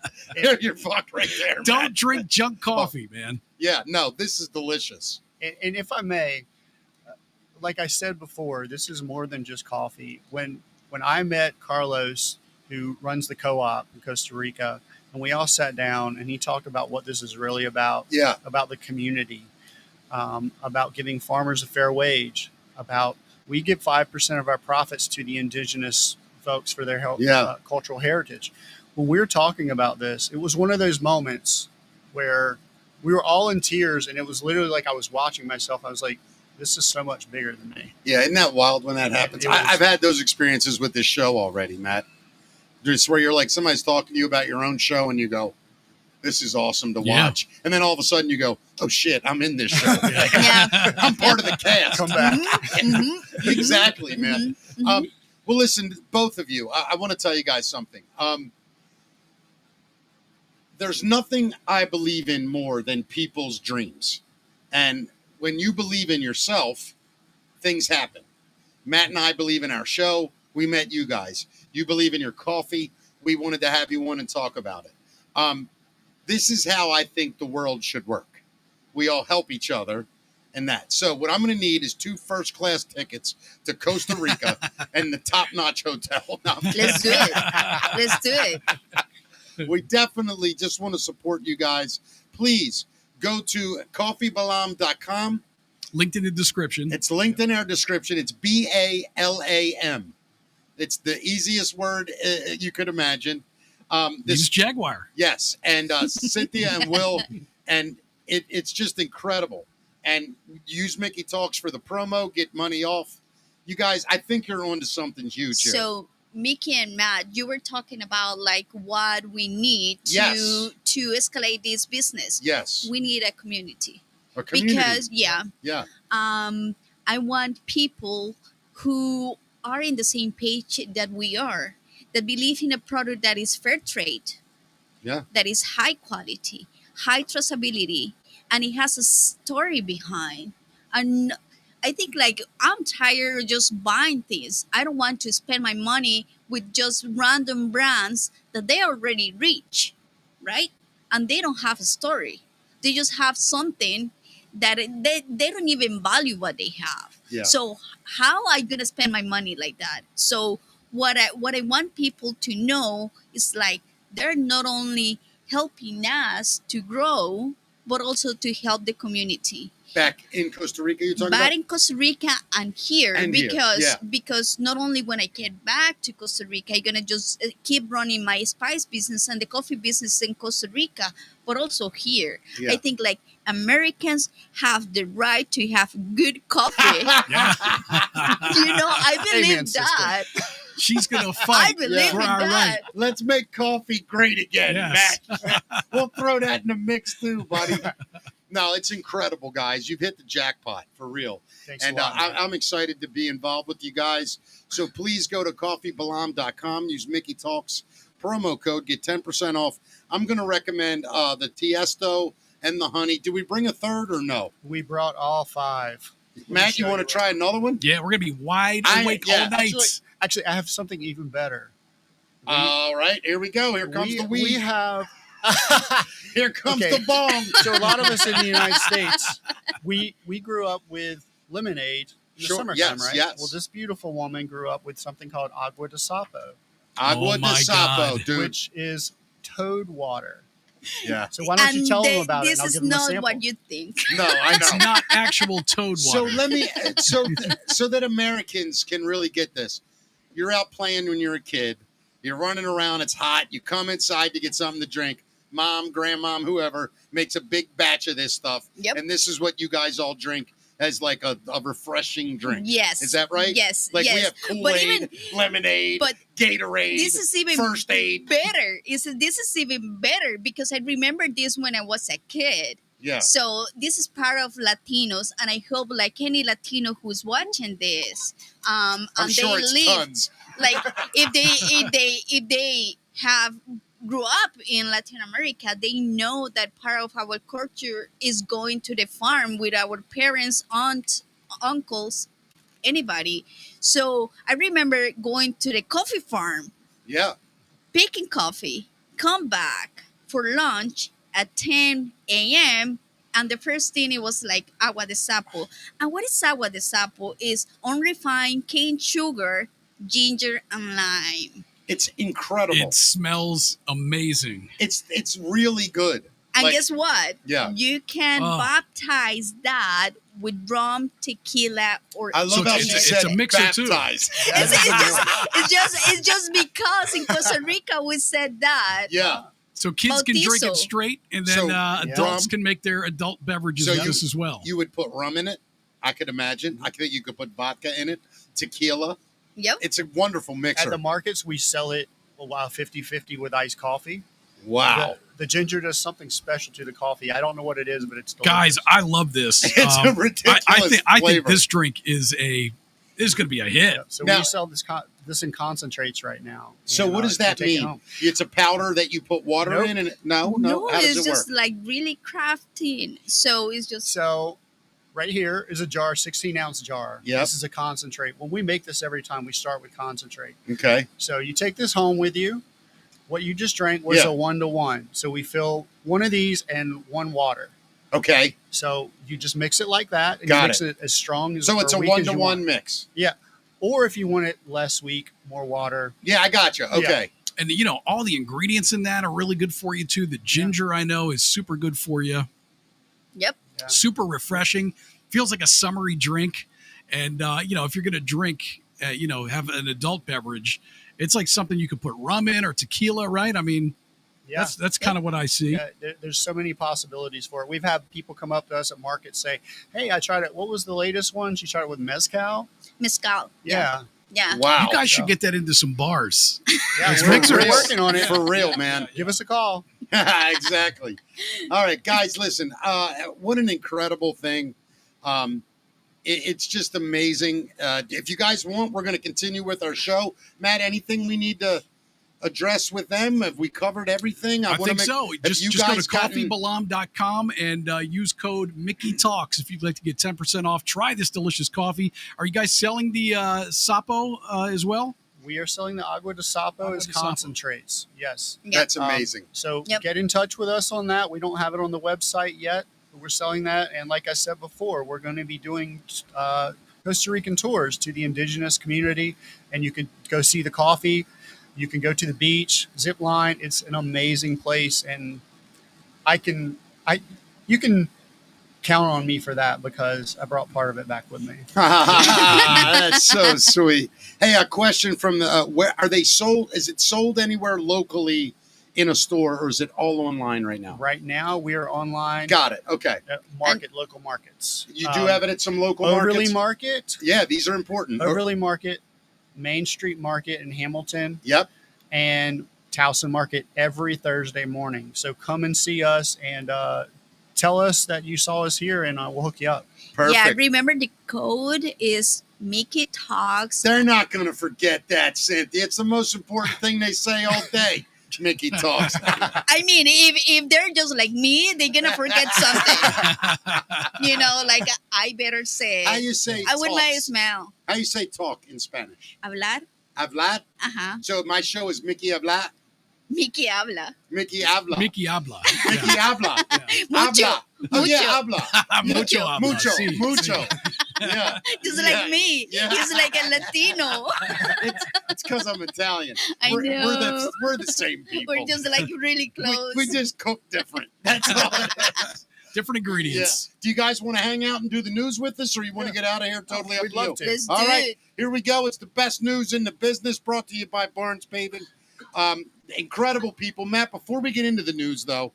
You're fucked right there, man. Don't drink junk coffee, man. Yeah, no, this is delicious. And if I may, like I said before, this is more than just coffee. When I met Carlos, who runs the co-op in Costa Rica, and we all sat down and he talked about what this is really about. Yeah. About the community, about giving farmers a fair wage, about we give 5% of our profits to the indigenous folks for their cultural heritage. When we were talking about this, it was one of those moments where we were all in tears, and it was literally like I was watching myself. I was like, this is so much bigger than me. Yeah, isn't that wild when that happens? It was- I've had those experiences with this show already, Matt. Just where you're like, somebody's talking to you about your own show, and you go, this is awesome to Yeah. watch. And then all of a sudden you go, oh shit, I'm in this show. Like, Yeah. I'm part of the cast. Come back. Exactly, man. Well, listen, both of you, I want to tell you guys something. There's nothing I believe in more than people's dreams. And when you believe in yourself, things happen. Matt and I believe in our show. We met you guys. You believe in your coffee. We wanted to have you on and talk about it. This is how I think the world should work. We all help each other and that. So what I'm going to need is 2 first-class tickets to Costa Rica and the top-notch hotel. No, Let's do it. Let's do it. we definitely just want to support you guys. Please go to coffeebalam.com. Linked in the description. It's linked in our description. It's BALAM. It's the easiest word you could imagine. This This is Jaguar. Yes, and Cinthia and Will, and it's just incredible. And use Mickey Talks for the promo, get money off. You guys, I think you're on to something huge here. So Mickey and Matt, you were talking about like what we need to Yes. to escalate this business. Yes. We need a community. A community. because Yeah. I want people who are in the same page that we are, that believe in a product that is fair trade, Yeah. that is high quality, high traceability, and it has a story behind. And I think like I'm tired of just buying things. I don't want to spend my money with just random brands that they already reach, right? And they don't have a story. They just have something that they don't even value what they have. Yeah. So how I gonna spend my money like that? So what I want people to know is like they're not only helping us to grow, but also to help the community. Back in Costa Rica, you're talking But about? in Costa Rica and here, And here, yeah. because not only when I get back to Costa Rica, I'm gonna just keep running my spice business and the coffee business in Costa Rica, but also here. Yeah. I think like Americans have the right to have good coffee. Yeah. I believe Amen, sister. that. She's going to I fight believe for in our that. right. Let's make coffee great again, Yes. Matt. We'll throw that in the mix too, buddy. No, it's incredible, guys. You've hit the jackpot for real. Thanks And a lot. man. I'm excited to be involved with you guys. So please go to coffeebalam.com. Use Mickey Talks promo code. Get 10% off. I'm going to recommend the Tiesto and the honey. Do we bring a third or no? We brought all 5. Matt, you show want to try another one? Yeah, we're going to be wide awake yeah, all night. Actually, I have something even better. All right, here we go. Here comes the weed. We have. Here comes Okay. the bong. So a lot of us in the United States, we grew up with lemonade in the Sure, summertime, yes, right? yes. Well, this beautiful woman grew up with something called agua de sapo, Agua Oh, de my sapo, God. dude. which is toad water. Yeah. So why don't you tell them about it? This And I'll is give them a not sample. what you think. No, I It's know. not actual toad So water. let me so that Americans can really get this. You're out playing when you're a kid. You're running around. It's hot. You come inside to get something to drink. Mom, grandmom, whoever makes a big batch of this stuff. Yep. And this is what you guys all drink as like a refreshing drink. Yes. Is that right? Yes. Like yes. we have But Kool-Aid, even- lemonade, but Gatorade, this is even first aid. better. This is even better because I remember this when I was a kid. Yeah. So this is part of Latinos, and I hope like any Latino who's watching this, I'm and sure they it's live tons. like if they have grew up in Latin America, they know that part of our culture is going to the farm with our parents, aunts, uncles, anybody. So I remember going to the coffee farm, Yeah. picking coffee, come back for lunch at 10 a.m. And the first thing it was like agua de sapo. And what is agua de sapo? Is unrefined cane sugar, ginger, and lime. It's incredible. It smells amazing. It's really good. And Like- guess what? Yeah. You can Oh. baptize that with rum, tequila, or I love So how it's- she it's said a mixer, too. baptized. it's just because in Costa Rica we said that. Yeah. So kids can drink it Bautizo. straight, and then So, adults rum. can make their adult beverages So with you- this as well. You would put rum in it. I could imagine. I think you could put vodka in it, tequila. Yep. It's a wonderful At mixer. the markets, we sell it 50-50 with iced coffee. Wow. The ginger does something special to the coffee. I don't know what it is, but it's delicious. Guys, I love this. It's a ridiculous I think flavor. this drink is going to be a hit. Yeah, so Now- we sell this in concentrates right now. So And, what does you that can take it mean? home. It's a powder that you put water Nope. in, and no. How does it's it just work? like really crafting. So it's just So right here is a jar, 16-ounce jar. Yep. This is a concentrate. When we make this every time, we start with concentrate. Okay. So you take this home with you. What you just drank was Yeah. a 1-to-1. So we fill one of these and one water. Okay. So you just mix it like that, and Got you mix it as strong as So it's or a weak as you 1-to-1 want. mix. Or if you want it less weak, more water. Yeah, I got you. Okay. And all the ingredients in that are really good for you too. The ginger I know is super good for you. yep. Yeah. Super refreshing. Feels like a summery drink. And if you're going to drink, have an adult beverage, it's like something you could put rum in or tequila, right? I mean, Yeah. that's kind of what I see. Yeah, there's so many possibilities for it. We've had people come up to us at markets say, "Hey, I tried it. What was the latest one? She tried it with mezcal." Mezcal. Yeah, Yeah. Wow. You guys should get that into some bars. yeah, It's we're mixers. working on it. For real, man. Give us a call. Exactly. All right, guys, listen. What an incredible thing. It's just amazing. If you guys want, we're going to continue with our show. Matt, anything we need to address with them? Have we covered everything? I think so. Just go to gotten- coffeebalam.com and use code Mickey Talks if you'd like to get 10% off. Try this delicious coffee. Are you guys selling the Sapo as well? We are selling the Agua de Sapo as concentrates. Yes. That's amazing. So get in touch with us on that. We don't have it on the website yet, but we're selling that. And like I said before, we're going to be doing Costa Rican tours to the indigenous community, and you can go see the coffee. You can go to the beach, zip line. It's an amazing place, and you can count on me for that because I brought part of it back with me. That's so sweet. Hey, a question from the where are they sold? Is it sold anywhere locally in a store, or is it all online right now? Right now, we are online. Got it. Okay. At local markets. You do have it at some local Overly markets? Market. Yeah, these are important. Overly Market, Main Street Market in Hamilton. Yep. And Towson Market every Thursday morning. So come and see us and tell us that you saw us here, and we'll hook you up. Perfect. Yeah, remember the code is Mickey Talks. They're not going to forget that, Cynthia. It's the most important thing they say all day. Mickey Talks. I mean, if they're just like me, they're gonna forget something. Like I better say. How you say I would like talks? smell. How you say talk in Spanish? Hablar. Hablar? Ajá. So my show is Mickey Habla. Mickey habla. Mickey Habla. Mickey Habla. Mickey Habla. Mucho. Habla. Oh, yeah, Habla. Mucho habla. Mucho. Sí, Mucho. sí. Yeah. Just Yeah. like me. Yeah. He's like a Latino. It's because I'm Italian. I know. We're the same people. We're just like really close. We just cook different. That's all it is. Different Yeah. ingredients. Do you guys want to hang out and do the news with us, or you want to get out of here? Totally up We'd to love you. to. Let's All do right, it. here we go. It's the best news in the business, brought to you by Barnes Paving. Incredible people. Matt, before we get into the news, though,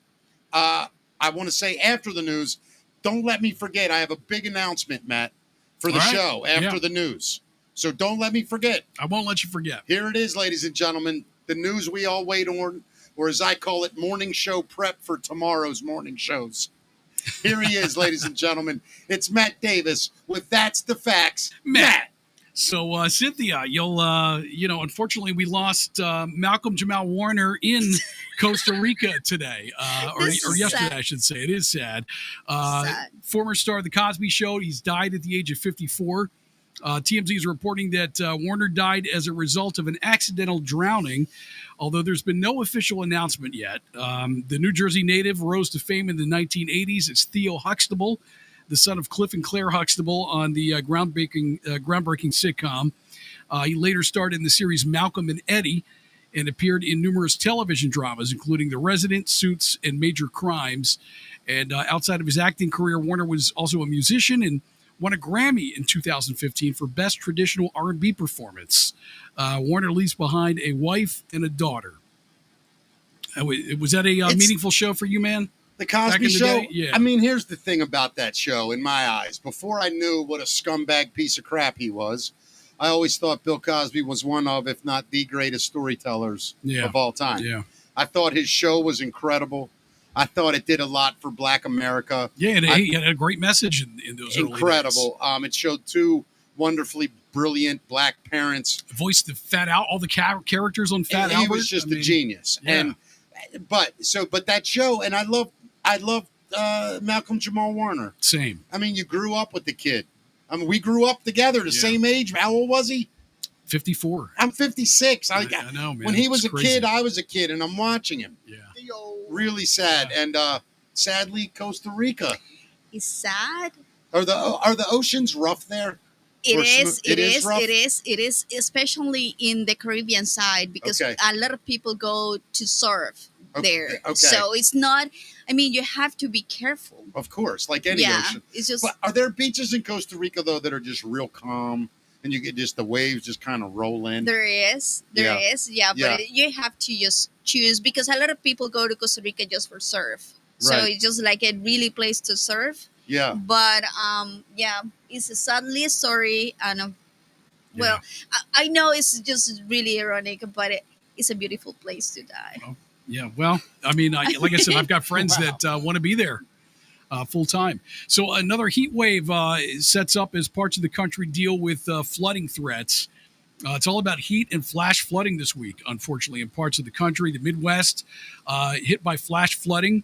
I want to say after the news, don't let me forget. I have a big announcement, Matt, for the All right. show after Yeah. the news. So don't let me forget. I won't let you forget. Here it is, ladies and gentlemen. The news we all wait on, or as I call it, morning show prep for tomorrow's morning shows. Here he is, ladies and gentlemen. It's Matt Davis with That's the Facts. Matt. So, Cynthia, you'll, unfortunately, we lost Malcolm Jamal Warner in Costa Rica today, or This is yesterday, sad. I should say. It is sad. Sad. Former star of The Cosby Show. He's died at the age of 54. TMZ is reporting that Warner died as a result of an accidental drowning, although there's been no official announcement yet. The New Jersey native rose to fame in the 1980s as Theo Huxtable, the son of Cliff and Claire Huxtable on the groundbreaking sitcom. He later starred in the series Malcolm and Eddie and appeared in numerous television dramas, including The Resident, Suits, and Major Crimes. And outside of his acting career, Warner was also a musician and won a Grammy in 2015 for Best Traditional R&B Performance. Warner leaves behind a wife and a daughter. Was that a meaningful show for you, man? The Back Cosby in the Show? day? Yeah. I mean, here's the thing about that show in my eyes. Before I knew what a scumbag piece of crap he was, I always thought Bill Cosby was one of, if not the greatest storytellers of all time. Yeah. I thought his show was incredible. I thought it did a lot for Black America. Yeah, and he had a great message in those early days. Incredible. It showed two wonderfully brilliant Black parents. Voiced the Fat Out, all the characters on Fat He Albert. was just a genius. Yeah. But that show, and I love Malcolm Jamal Warner. Same. I mean, you grew up with the kid. I mean, we grew up together, the Yeah. same age. How old was he? 54. I'm 56. I know, man. When he was It's a crazy. kid, I was a kid, and I'm watching him. Yeah. Really sad. Yeah. And sadly, Costa Rica. It's sad. Are the oceans rough there? It Or is, it is rough? it is, especially in the Caribbean side because Okay. a lot of people go to surf there. Okay. So it's not, I mean, you have to be careful. Of course, like any Yeah, ocean. it's just, But are there beaches in Costa Rica, though, that are just real calm, and you get just the waves just kind of roll in? there is, Yeah. but you have to just choose because a lot of people go to Costa Rica just for surf. So Right. it's just like a really place to surf. Yeah. But it's a sadly story, and well, I know it's just really ironic, but it's a beautiful place to die. Yeah, well, I mean, like I said, I've got friends that want to be there full time. So another heat wave sets up as parts of the country deal with flooding threats. It's all about heat and flash flooding this week, unfortunately, in parts of the country. The Midwest hit by flash flooding.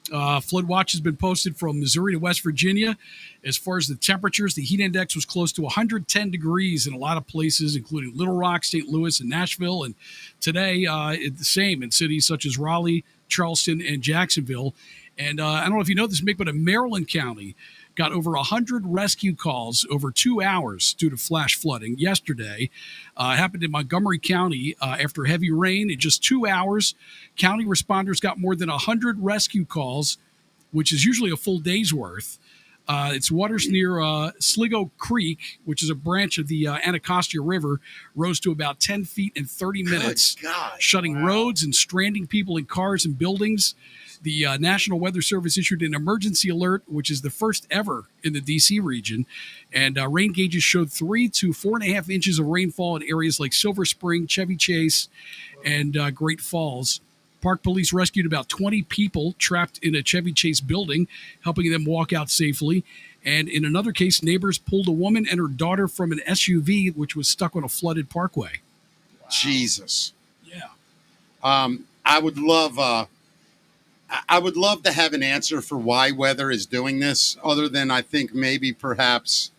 Flood watch has been posted from Missouri to West Virginia. As far as the temperatures, the heat index was close to 110 degrees in a lot of places, including Little Rock, St. Louis, and Nashville. And today, it's the same in cities such as Raleigh, Charleston, and Jacksonville. And I don't know if you know this, Mick, but in Maryland County, got over 100 rescue calls over 2 hours due to flash flooding yesterday. It happened in Montgomery County after heavy rain. In just 2 hours, county responders got more than 100 rescue calls, which is usually a full day's worth. Its waters near Sligo Creek, which is a branch of the Anacostia River, rose to about 10 feet in 30 minutes, shutting roads and stranding people in cars and buildings. The National Weather Service issued an emergency alert, which is the first ever in the D.C. region. And rain gauges showed 3 to 4.5 inches of rainfall in areas like Silver Spring, Chevy Chase, and Great Falls. Park police rescued about 20 people trapped in a Chevy Chase building, helping them walk out safely. And in another case, neighbors pulled a woman and her daughter from an SUV, which was stuck on a flooded parkway. Wow. Jesus. Yeah. I would love to have an answer for why weather is doing this, other than I think maybe perhaps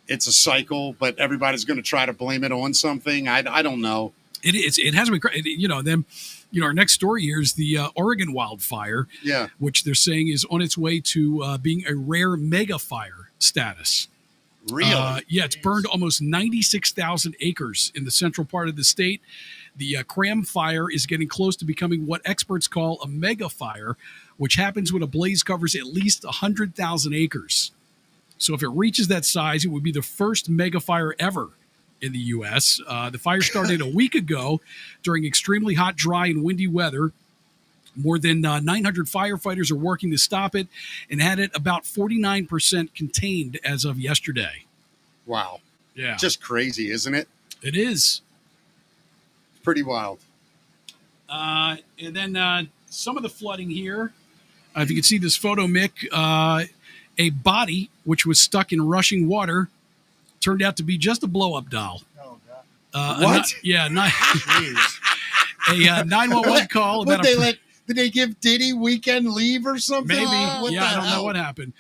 it's a cycle, but everybody's going to try to blame it on something. I don't know. It is. It hasn't been crazy. Our next story here is the Oregon wildfire, which they're saying is on its way to being a rare mega fire status. Really? It's burned almost 96,000 acres in the central part of the state. The Cram fire is getting close to becoming what experts call a mega fire, which happens when a blaze covers at least 100,000 acres. So if it reaches that size, it would be the first mega fire ever in the U.S. The fire started a week ago during extremely hot, dry, and windy weather. More than 900 firefighters are working to stop it and had it about 49% contained as of yesterday. Wow. Yeah. Just crazy, isn't it? It is. Pretty wild. And then some of the flooding here. If you can see this photo, Mick, a body which was stuck in rushing water turned out to be just a blow-up doll. Oh, God. What? A 911 call about did they give Diddy weekend leave or something? Maybe. I don't know what happened.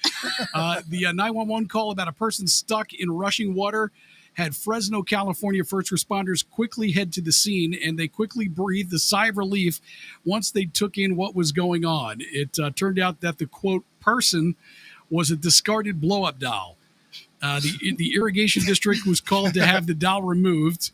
The 911 call about a person stuck in rushing water had Fresno, California first responders quickly head to the scene, and they quickly breathed a sigh of relief once they took in what was going on. It turned out that the, quote, person was a discarded blow-up doll. The irrigation district was called to have the doll removed.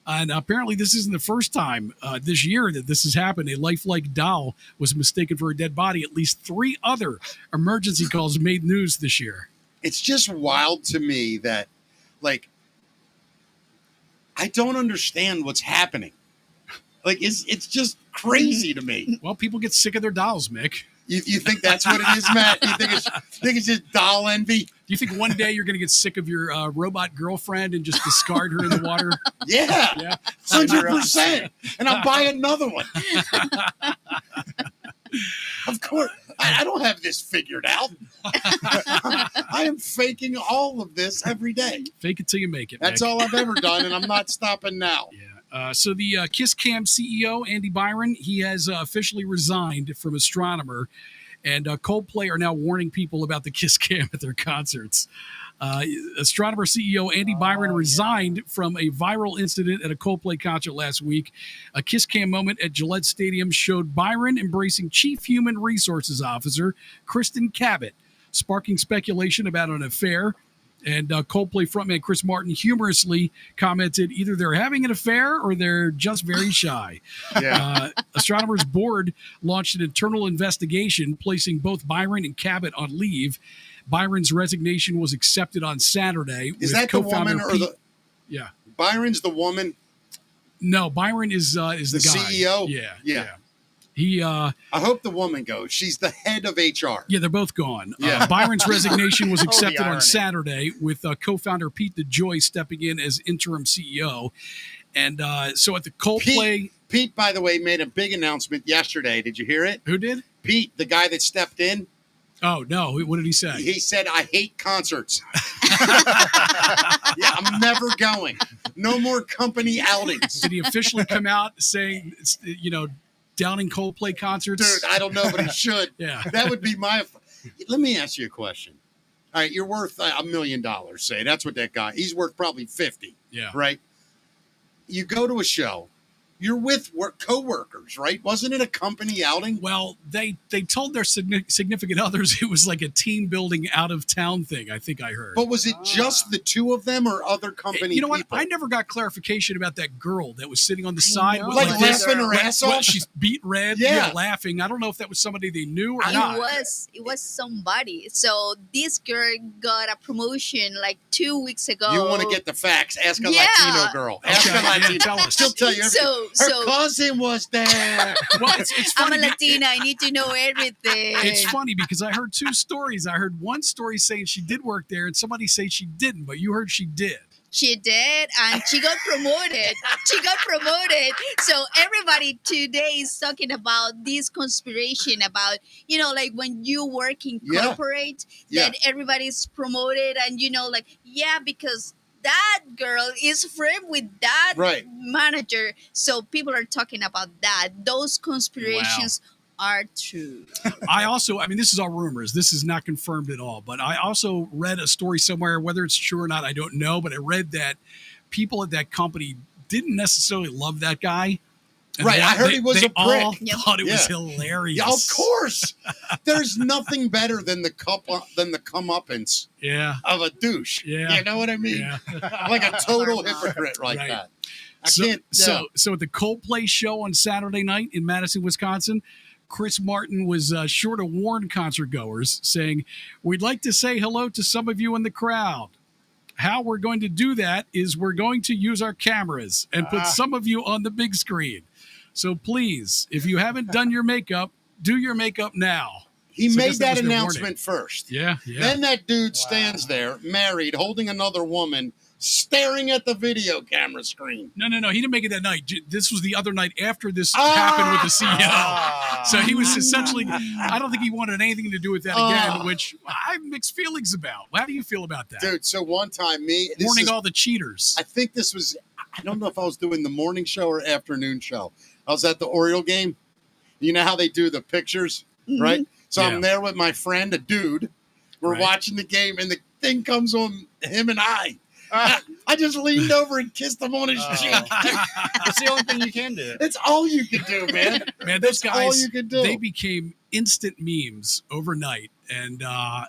And apparently this isn't the first time this year that this has happened. A lifelike doll was mistaken for a dead body. At least 3 other emergency calls made news this year. It's just wild to me that, I don't understand what's happening. It's just crazy to me. Well, people get sick of their dolls, Mick. You think that's what it is, Matt? You think it's just doll envy? Do you think one day you're going to get sick of your robot girlfriend and just discard her in the water? Yeah. 100%. And I'll buy another one. Of course. I don't have this figured out. I am faking all of this every day. Fake it till you make it, That's Mick. all I've ever done, and I'm not stopping now. Yeah. So the Kiss Cam CEO, Andy Byron, he has officially resigned from Astronomer, and Coldplay are now warning people about the Kiss Cam at their concerts. Astronomer CEO Andy Byron resigned from a viral incident at a Coldplay concert last week. A Kiss Cam moment at Gillette Stadium showed Byron embracing Chief Human Resources Officer Kristen Cabot, sparking speculation about an affair. And Coldplay frontman Chris Martin humorously commented, either they're having an affair or they're just very shy. Astronomer's board launched an internal investigation, placing both Byron and Cabot on leave. Byron's resignation was accepted on Saturday. Is that the woman or the? Yeah. Byron's the woman. No, Byron is the guy. CEO. Yeah. He. I hope the woman goes. She's the head of HR. Yeah, they're both gone. Yeah. Byron's resignation was accepted on Saturday, with co-founder Pete DeJoy stepping in as interim CEO. And so at the Coldplay. Pete, by the way, made a big announcement yesterday. Did you hear it? Who did? Pete, the guy that stepped in. Oh, no. What did he say? He said, I hate concerts. Yeah, I'm never going. No more company outings. Did he officially come out saying, downing Coldplay concerts? Dude, I don't know, but he should. Yeah. That would be my. Let me ask you a question. All right, you're worth $1 million, say. That's what that guy, he's worth probably 50. Yeah. Right? You go to a show. You're with co-workers, right? Wasn't it a company outing? Well, they told their significant others it was like a team building out of town thing, I think I heard. But was it just the two of them or other company You know what? people? I never got clarification about that girl that was sitting on the side. know. with Like this. laughing her ass What, off? she's beat red, Yeah. laughing. I don't know if that was somebody they knew or It not. was somebody. So this girl got a promotion like 2 weeks ago. You want to get the facts. Ask a Yeah. Latino girl. Ask Okay, a Latino. yeah, tell us. She'll tell you everything. So Her cousin was there. Well, it's I'm funny. a Latina. I need to know everything. It's funny because I heard two stories. I heard one story saying she did work there, and somebody say she didn't, but you heard she did. She did, and she got promoted. So everybody today is talking about this conspiration about, like when you work in Yeah. corporate, Yeah. that everybody's promoted, and because that girl is friend with that Right. manager. So people are talking about that. Those conspirations are true. This is all rumors. This is not confirmed at all. But I also read a story somewhere, whether it's true or not, I don't know. But I read that people at that company didn't necessarily love that guy. And Right, I heard he was they a prick. all Yep. thought it was Yeah. hilarious. Yeah, of course. There's nothing better than the comeuppance Yeah. of a douche. Yeah. You know what I mean? Yeah. Like a total hypocrite like Right. that. I So, can't. so at the Coldplay show on Saturday night in Madison, Wisconsin, Chris Martin was sure to warn concert goers, saying, "We'd like to say hello to some of you in the crowd. How we're going to do that is we're going to use our cameras and put some of you on the big screen. So please, if you haven't done your makeup, do your makeup now." He So I made guess that was their announcement first. Yeah. Then that dude stands there, married, holding another woman, staring at the video camera screen. No. He didn't make it that night. This was the other night after this happened with the CEO. So he was essentially, I don't think he wanted anything to do with that again, which I have mixed feelings about. How do you feel about that? Dude, so one time Warning all the cheaters. I think this was, I don't know if I was doing the morning show or afternoon show. I was at the Oriole game. You know how they do the pictures, right? So Yeah. I'm there with my friend, a dude. We're Right. watching the game, and the thing comes on him and I. I just leaned over and kissed him on his cheek. That's the only thing you can do. It's all you can do, man. Man, those That's all guys, you can do. they became instant memes overnight. And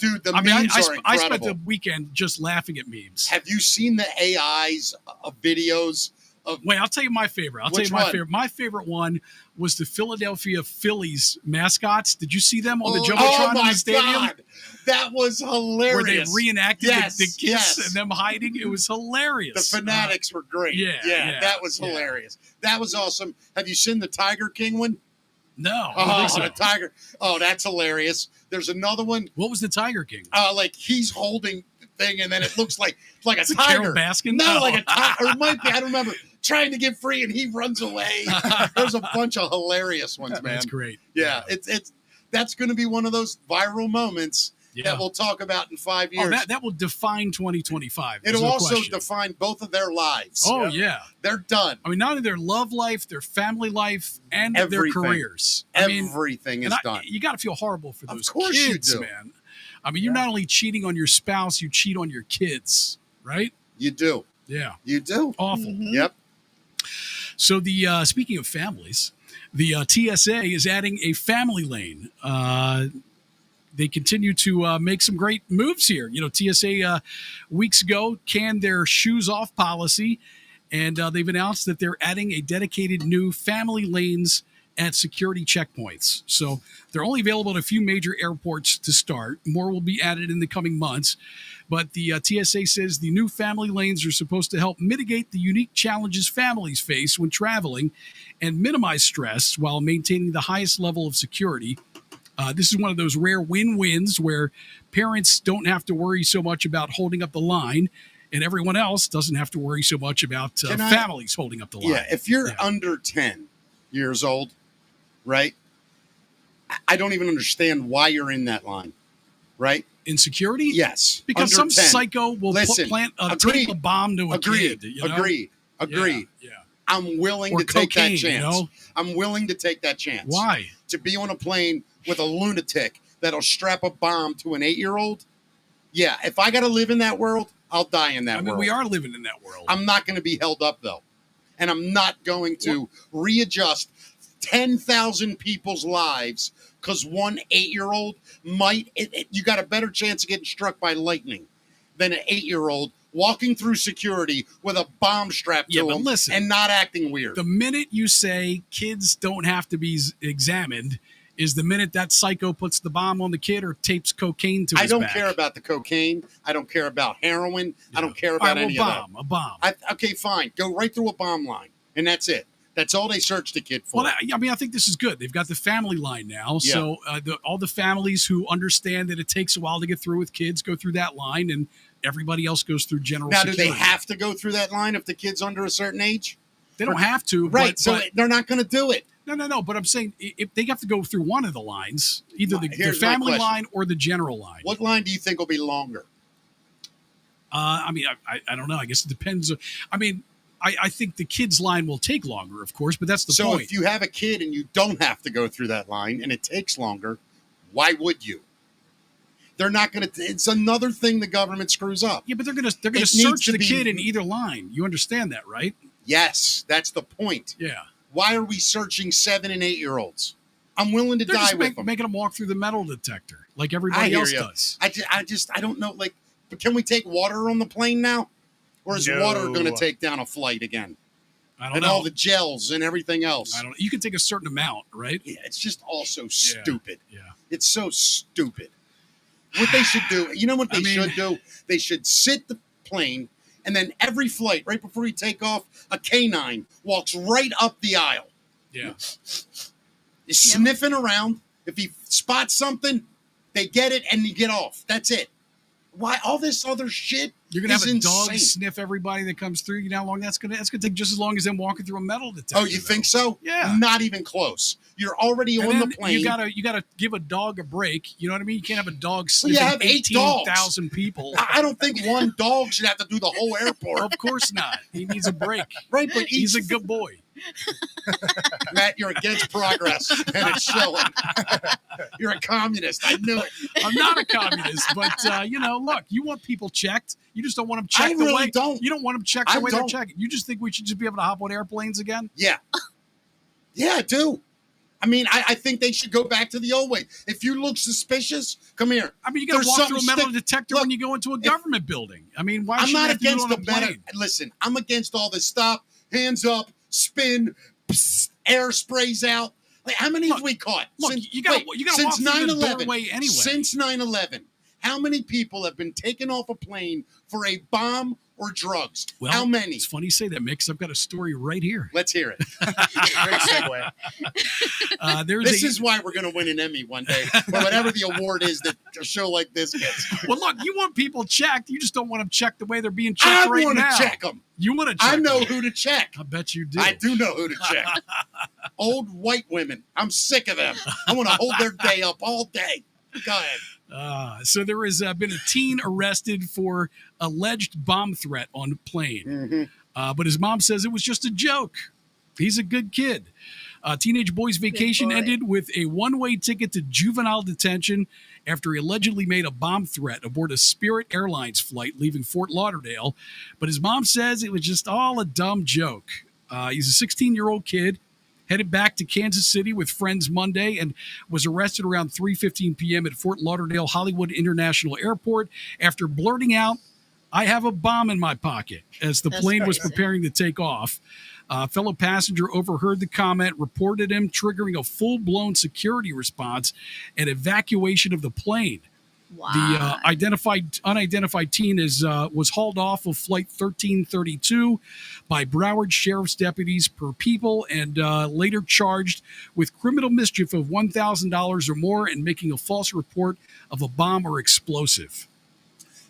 Dude, the memes memes are I spent incredible. the weekend just laughing at memes. Have you seen the AIs of videos of? Wait, I'll tell you my favorite. Which one? My favorite one was the Philadelphia Phillies mascots. Did you see them on the Oh, Jumbotron in my the stadium? God, that was Where hilarious. they reenacted Yes, the kiss yes. and them hiding. It was hilarious. The fanatics were great. yeah, that was yeah. hilarious. That was awesome. Have you seen the Tiger King one? No. I don't Oh, think so. the Tiger. Oh, that's hilarious. There's another one. What was the Tiger King? Like he's holding the thing, and then it looks like a Is it tiger. Carol Baskin? No, No. like a tiger. Or it might be. I don't remember. Trying to get free, and he runs away. There's a bunch of hilarious ones, man. That's great. Yeah, it's that's going to be one of those viral moments Yeah. that we'll talk about in 5 years. Oh, that will define 2025. There's It'll no also question. define both of their lives. Oh, yeah. They're done. I mean, not only their love life, their family life, and their Everything. careers. I mean, Everything is and done. you got to feel horrible for Of those course you kids, do. man. I mean, you're not only cheating on your spouse, you cheat on your kids, right? You do. Yeah. You do. Awful. Yep. So the speaking of families, the TSA is adding a family lane. They continue to make some great moves here. You know, TSA weeks ago canned their shoes off policy, and they've announced that they're adding a dedicated new family lanes at security checkpoints. So they're only available at a few major airports to start. More will be added in the coming months. But the TSA says the new family lanes are supposed to help mitigate the unique challenges families face when traveling and minimize stress while maintaining the highest level of security. This is one of those rare win-wins where parents don't have to worry so much about holding up the line, and everyone else doesn't have to worry so much about Can I- families holding up the line. Yeah. If you're Yeah. under 10, years old, right? I don't even understand why you're in that line, right? Insecurity? Yes. Because under some 10. psycho will Listen, tape a bomb to a kid. You know? Agreed. Yeah. I'm willing Or to take that cocaine, chance. you know? I'm willing to take that chance. Why? To be on a plane with a lunatic that'll strap a bomb to an 8-year-old? Yeah, if I got to live in that world, I'll die in that world. We are living in that world. I'm not going to be held up, though. And I'm not going to readjust 10,000 people's lives because one 8-year-old might, you got a better chance of getting struck by lightning than an 8-year-old walking through security with a bomb strapped to him and not acting weird. The minute you say kids don't have to be examined is the minute that psycho puts the bomb on the kid or tapes cocaine to his back. I don't care about the cocaine. I don't care about heroin. Yeah. I don't care about any of that. A bomb. Okay, fine. Go right through a bomb line, and that's it. That's all they searched the kid for. Well, I think this is good. They've got the family line now. Yeah. So all the families who understand that it takes a while to get through with kids go through that line, and everybody else goes through general security. Now, do they have to go through that line if the kid's under a certain age? They don't have to. Right, so they're not going to do it. No. But I'm saying if they have to go through one of the lines, either the family line or the general line. What line do you think will be longer? I don't know. I guess it depends. I think the kids' line will take longer, of course, but that's the point. So if you have a kid and you don't have to go through that line and it takes longer, why would you? They're not going to. It's another thing the government screws up. Yeah, but they're going to search the kid in either line. You understand that, right? Yes, that's the point. Yeah. Why are we searching 7 and 8-year-olds? I'm willing to die with them. Making them walk through the metal detector like everybody else does. I don't know. Like, but can we take water on the plane now, or is water going to take down a flight again? I don't know. And all the gels and everything else. I don't know. You can take a certain amount, right? Yeah, it's just all so stupid. Yeah. It's so stupid. What they should do, you know what they should do? They should sit the plane, and then every flight, right before you take off, a canine walks right up the aisle. Yeah. He's sniffing around. If he spots something, they get it and you get off. That's it. Why all this other shit? You're gonna have a dog sniff everybody that comes through. You know how long that's gonna take just as long as them walking through a metal detector. Oh, you think so? Yeah. Not even close. You're already on the plane. You gotta give a dog a break. You know what I mean? You can't have a dog sniffing you have 18,000 people. I don't think one dog should have to do the whole airport. Of course not. He needs a break. Right, but he's a good boy. Matt, you're against progress, and it's showing. You're a communist. I knew it. I'm not a communist, but look, you want people checked. You just don't want them checked. I really don't. You don't want them checked the way they're checking. You just think we should just be able to hop on airplanes again? Yeah. Yeah, I do. I mean, I think they should go back to the old way. If you look suspicious, come here. I mean, you got to walk through a metal detector when you go into a government building. I mean, why should you have to do it on a plane? Listen, I'm against all this. Stop, hands up, spin, air sprays out. Like, how many have we caught? Look, you got to walk through the doorway anyway. Since 9/11, how many people have been taken off a plane for a bomb or drugs? Well, how many? It's funny you say that, Mick. I've got a story right here. Let's hear it. Great segue. This is why we're going to win an Emmy one day, or whatever the award is that a show like this gets. Well, look, you want people checked. You just don't want them checked the way they're being checked right now. I want to check them. You want to check I know them. Who to check. I bet you do. I do know who to check. Old white women. I'm sick of them. I want to hold their day up all day. Go ahead. So there has been a teen arrested for alleged bomb threat on a plane. Mm-hmm. But his mom says it was just a joke. He's a good kid. Teenage boy's vacation ended with a one-way ticket to juvenile detention after he allegedly made a bomb threat aboard a Spirit Airlines flight leaving Fort Lauderdale. But his mom says it was just all a dumb joke. He's a 16-year-old kid, headed back to Kansas City with friends Monday and was arrested around 3:15 p.m. at Fort Lauderdale Hollywood International Airport after blurting out, "I have a bomb in my pocket," as the plane was preparing to take off. A fellow passenger overheard the comment, reported him, triggering a full-blown security response and evacuation of the plane. Wow. The unidentified teen was hauled off of Flight 1332 by Broward Sheriff's deputies per people and later charged with criminal mischief of $1,000 or more and making a false report of a bomb or explosive.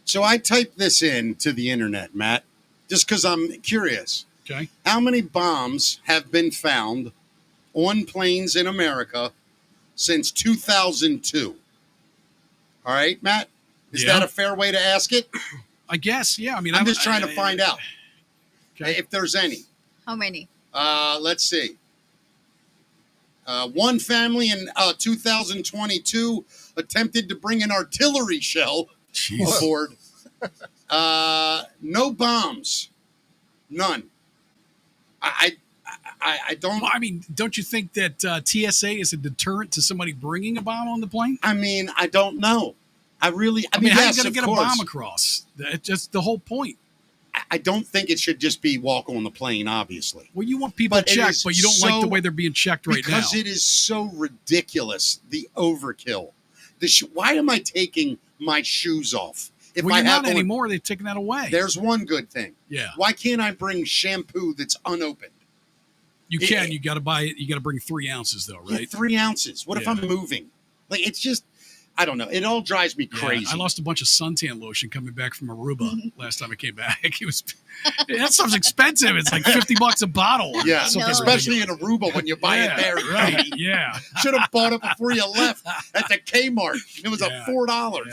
So I typed this in to the internet, Matt, just because I'm curious. Okay. How many bombs have been found on planes in America since 2002. All right, Matt? Is that a fair way to ask it? I guess, yeah. I mean, I'm just trying to find out if there's any. How many? Let's see. One family in 2022 attempted to bring an artillery shell aboard. No bombs. None. I don't. Well, I mean, don't you think that TSA is a deterrent to somebody bringing a bomb on the plane? I mean, I don't know. I mean, how are you yes, going to get course. a bomb across? That's just the whole point. I don't think it should just be walk on the plane, obviously. Well, you want people checked, but you don't like the way they're being checked right now. Because it is so ridiculous, the overkill. Why am I taking my shoes off? If well, I you're have not anymore. They've taken that away. There's one good thing. Yeah. Why can't I bring shampoo that's unopened? You can. You got to buy it. You got to bring 3 ounces, though, right? Yeah, 3 ounces. What if I'm moving? Like, it's just, I don't know. It all drives me crazy. I lost a bunch of suntan lotion coming back from Aruba last time I came back. It was that stuff's expensive. It's like $50 a bottle. Yeah, especially in Aruba when you buy it there. Right. Yeah. Should have bought it before you left at the Kmart. It was $4.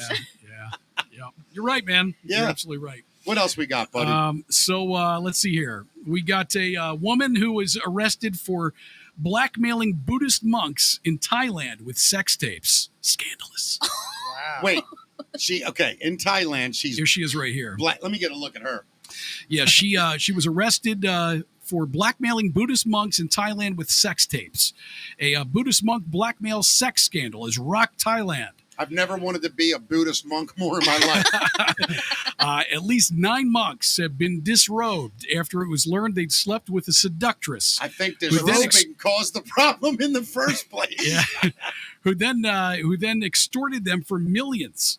Yeah. You're right, man. Yeah. You're absolutely right. What else we got, buddy? So let's see here. We got a woman who was arrested for blackmailing Buddhist monks in Thailand with sex tapes. Scandalous. Wow. Wait, in Thailand, here she is right here. Let me get a look at her. Yeah, she was arrested for blackmailing Buddhist monks in Thailand with sex tapes. A Buddhist monk blackmail sex scandal has rocked Thailand. I've never wanted to be a Buddhist monk more in my life. At least 9 monks have been disrobed after it was learned they'd slept with a seductress. I think disrobing caused the problem in the first place. Yeah, who then extorted them for millions.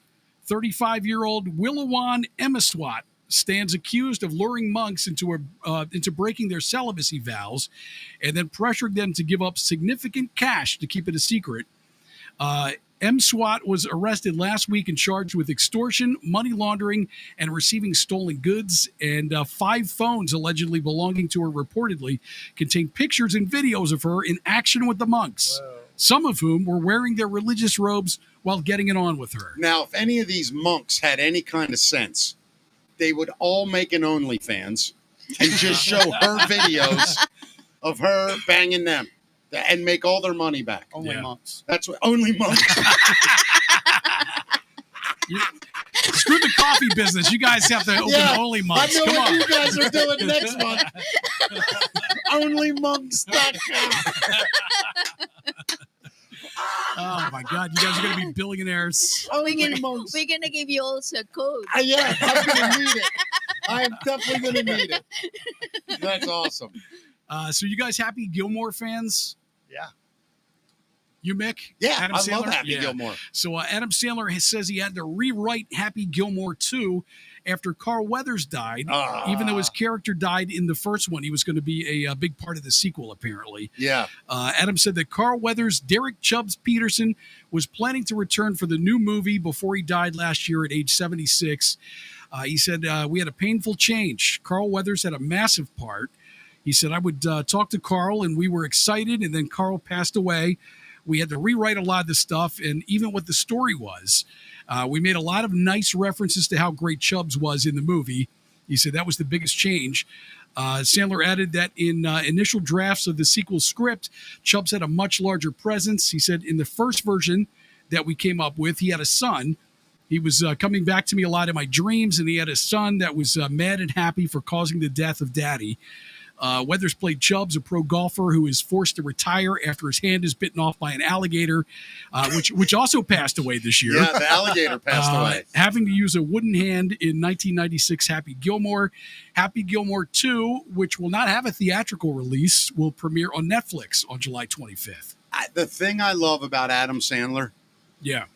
35-year-old Willawan Emiswat stands accused of luring monks into breaking their celibacy vows, and then pressured them to give up significant cash to keep it a secret. Swat was arrested last week and charged with extortion, money laundering, and receiving stolen goods. And 5 phones allegedly belonging to her reportedly contain pictures and videos of her in action with the monks, some of whom were wearing their religious robes while getting it on with her. Now, if any of these monks had any kind of sense, they would all make an OnlyFans and just show her videos of her banging them. And make all their money back. Only monks. That's what only monks. Screw the coffee business. You guys have to open only monks. I know Come what on. you guys are doing next month. Onlymonks.com. Oh my God! You guys are going to be billionaires. Only monks. We're gonna give you also a code. Yeah, I'm going to need it. I am definitely going to need it. That's awesome. So you guys Happy Gilmore fans? Yeah. You, Mick? Yeah, Adam I Sandler? love Happy Gilmore. So Adam Sandler says he had to rewrite Happy Gilmore 2 after Carl Weathers died. Even though his character died in the first one, he was going to be a big part of the sequel, apparently. Yeah. Adam said that Carl Weathers' Derek Chubbs Peterson was planning to return for the new movie before he died last year at age 76. He said, we had a painful change. Carl Weathers had a massive part. He said, I would talk to Carl, and we were excited, and then Carl passed away. We had to rewrite a lot of the stuff, and even what the story was. We made a lot of nice references to how great Chubbs was in the movie. He said that was the biggest change. Sandler added that in initial drafts of the sequel script, Chubbs had a much larger presence. He said in the first version that we came up with, he had a son. He was coming back to me a lot in my dreams, and he had a son that was mad and happy for causing the death of Daddy. Weathers played Chubbs, a pro golfer who is forced to retire after his hand is bitten off by an alligator, which also passed away this year. Yeah, the alligator passed away. Having to use a wooden hand in 1996 Happy Gilmore. Happy Gilmore 2, which will not have a theatrical release, will premiere on Netflix on July 25th. The thing I love about Adam Sandler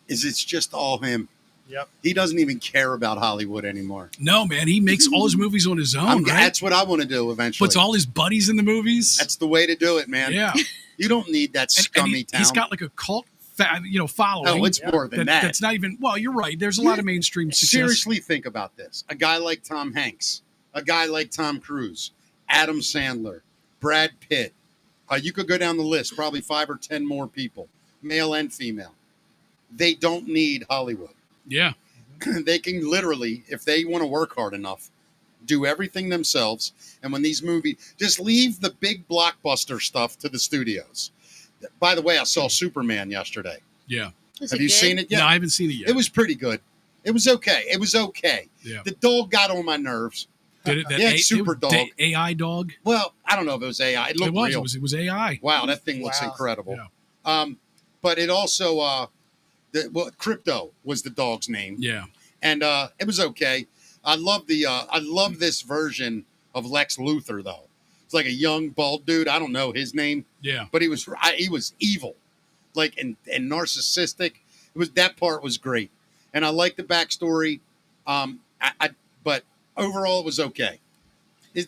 is it's just all him. Yep. He doesn't even care about Hollywood anymore. No, man. He makes all his movies on his own, right? That's what I want to do eventually. Puts all his buddies in the movies. That's the way to do it, man. Yeah. You don't need that scummy town. He's got like a cult following. No, it's more than that. That's not even, well, you're right. There's a lot of mainstream success. Seriously, think about this. A guy like Tom Hanks, a guy like Tom Cruise, Adam Sandler, Brad Pitt, You could go down the list, probably 5 or 10 more people, male and female. They don't need Hollywood. Yeah. They can literally, if they want to work hard enough, do everything themselves. And when these movies, just leave the big blockbuster stuff to the studios. By the way, I saw Superman yesterday. Yeah. Have you seen it yet? No, I haven't seen it yet. It was pretty good. It was okay. Yeah. The dog got on my nerves. Did it, that Yeah, A- super it was dog. the AI dog? Well, I don't know if it was AI. It looked real. It was AI. Wow, that thing looks Wow. incredible. Yeah. But it also, Crypto was the dog's name, Yeah. and it was okay. I love this version of Lex Luthor though. It's like a young bald dude. I don't know his name, Yeah. but he was evil, like and narcissistic. That part was great, and I like the backstory. But overall, it was okay.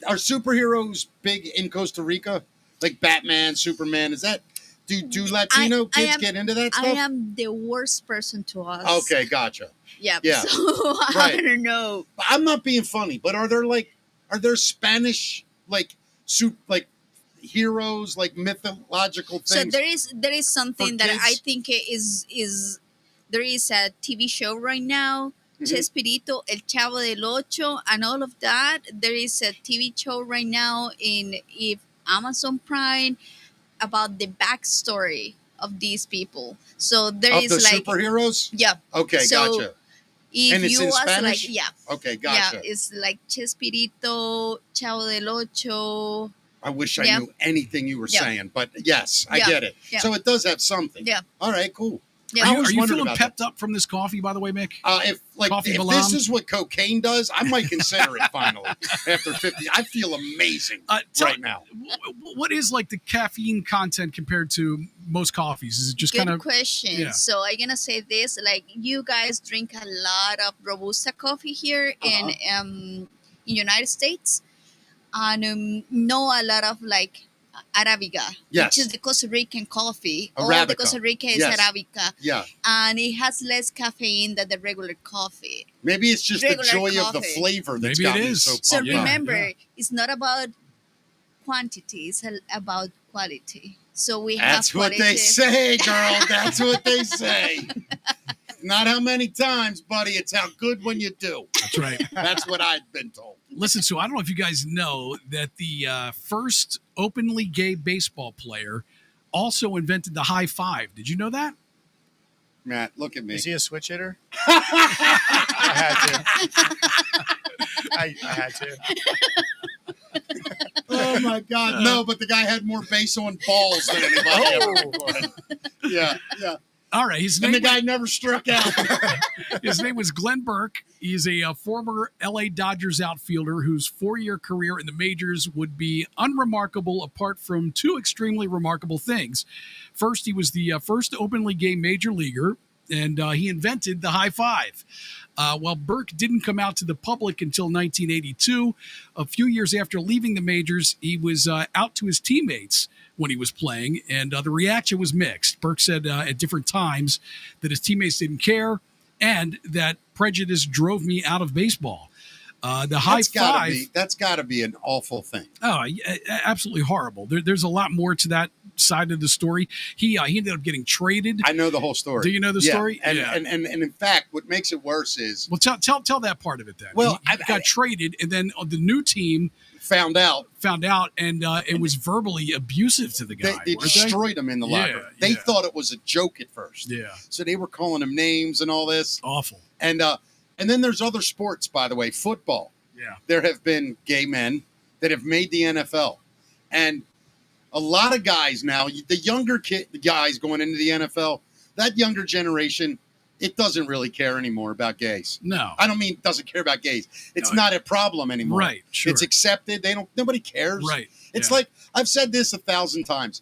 Are superheroes big in Costa Rica? Like Batman, Superman? Is that do Latino kids get into that I stuff? am the worst person to ask. Okay, gotcha. Yeah. Yeah. So I Right. don't know. I'm not being funny, but are there Spanish like heroes, like mythological So things? there is something for that I kids? think is there is a TV show right now, Mhm. Chespirito, El Chavo del Ocho, and all of that. There is a TV show right now if Amazon Prime about the backstory of these people. So there Of is the like superheroes? yeah. Okay, So, gotcha. If And it's you in ask Spanish? like yeah. Okay, gotcha. Yeah, it's like Chespirito, Chavo del Ocho. I wish I Yeah. knew anything you were Yeah. saying, but yes, I Yeah. get it. Yeah. So it does have something. Yeah. All right, cool. Yeah. I Are always you wondered feeling about pepped up from this coffee, by the way, Mick? Coffee If Balam? this is what cocaine does, I might consider it finally. After 50, I feel amazing right now. What is like the caffeine content compared to most coffees? Is it just Good kind of question. yeah. So I'm gonna say this: like you guys drink a lot of robusta coffee here in United States, and know a lot of like Arabica, Yes. which is the Costa Rican coffee. All the Arabica. Costa Rica is Yes. Arabica, Yeah. and it has less caffeine than the regular coffee. Maybe it's just Regular the joy of the coffee. flavor that's Maybe got it me is. so So pumped up. remember, Yeah. it's not about quantity; it's about quality. So we That's have what quality. they say, girl. That's what they say. Not how many times, buddy. It's how good when you do. That's right. That's what I've been told. Listen, so I don't know if you guys know that the first openly gay baseball player also invented the high five. Did you know that? Matt, look at me. Is he a switch hitter? I had to. I had to. Oh my God, no! But the guy had more base on balls than anybody ever. Yeah. All right, his And name the guy never struck out. his name was Glenn Burke. He's a former LA Dodgers outfielder whose 4-year career in the majors would be unremarkable apart from two extremely remarkable things. First, he was the first openly gay major leaguer, and he invented the high five. While Burke didn't come out to the public until 1982, a few years after leaving the majors, he was out to his teammates when he was playing, and the reaction was mixed. Burke said at different times that his teammates didn't care and that prejudice drove me out of baseball. The high five. That's got to be an awful thing. Oh, absolutely horrible. There's a lot more to that side of the story. He ended up getting traded. I know the whole story. Do you know the Yeah. story? And, Yeah. and in fact, what makes it worse is Well, tell that part of it then. Well, he got traded, and then the new team found out and it was verbally abusive to the guy. they weren't destroyed him in the locker room. They yeah. thought it was a joke at first. Yeah, So they were calling him names and all this. awful. And then there's other sports, by the way, football. Yeah, There have been gay men that have made the NFL. And a lot of guys now, the younger guys going into the NFL, that younger generation, it doesn't really care anymore about gays. no, I don't mean it doesn't care about gays. It's No, not a problem anymore. right, sure. It's accepted. Nobody cares. Right, It's yeah. like, I've said this 1,000 times.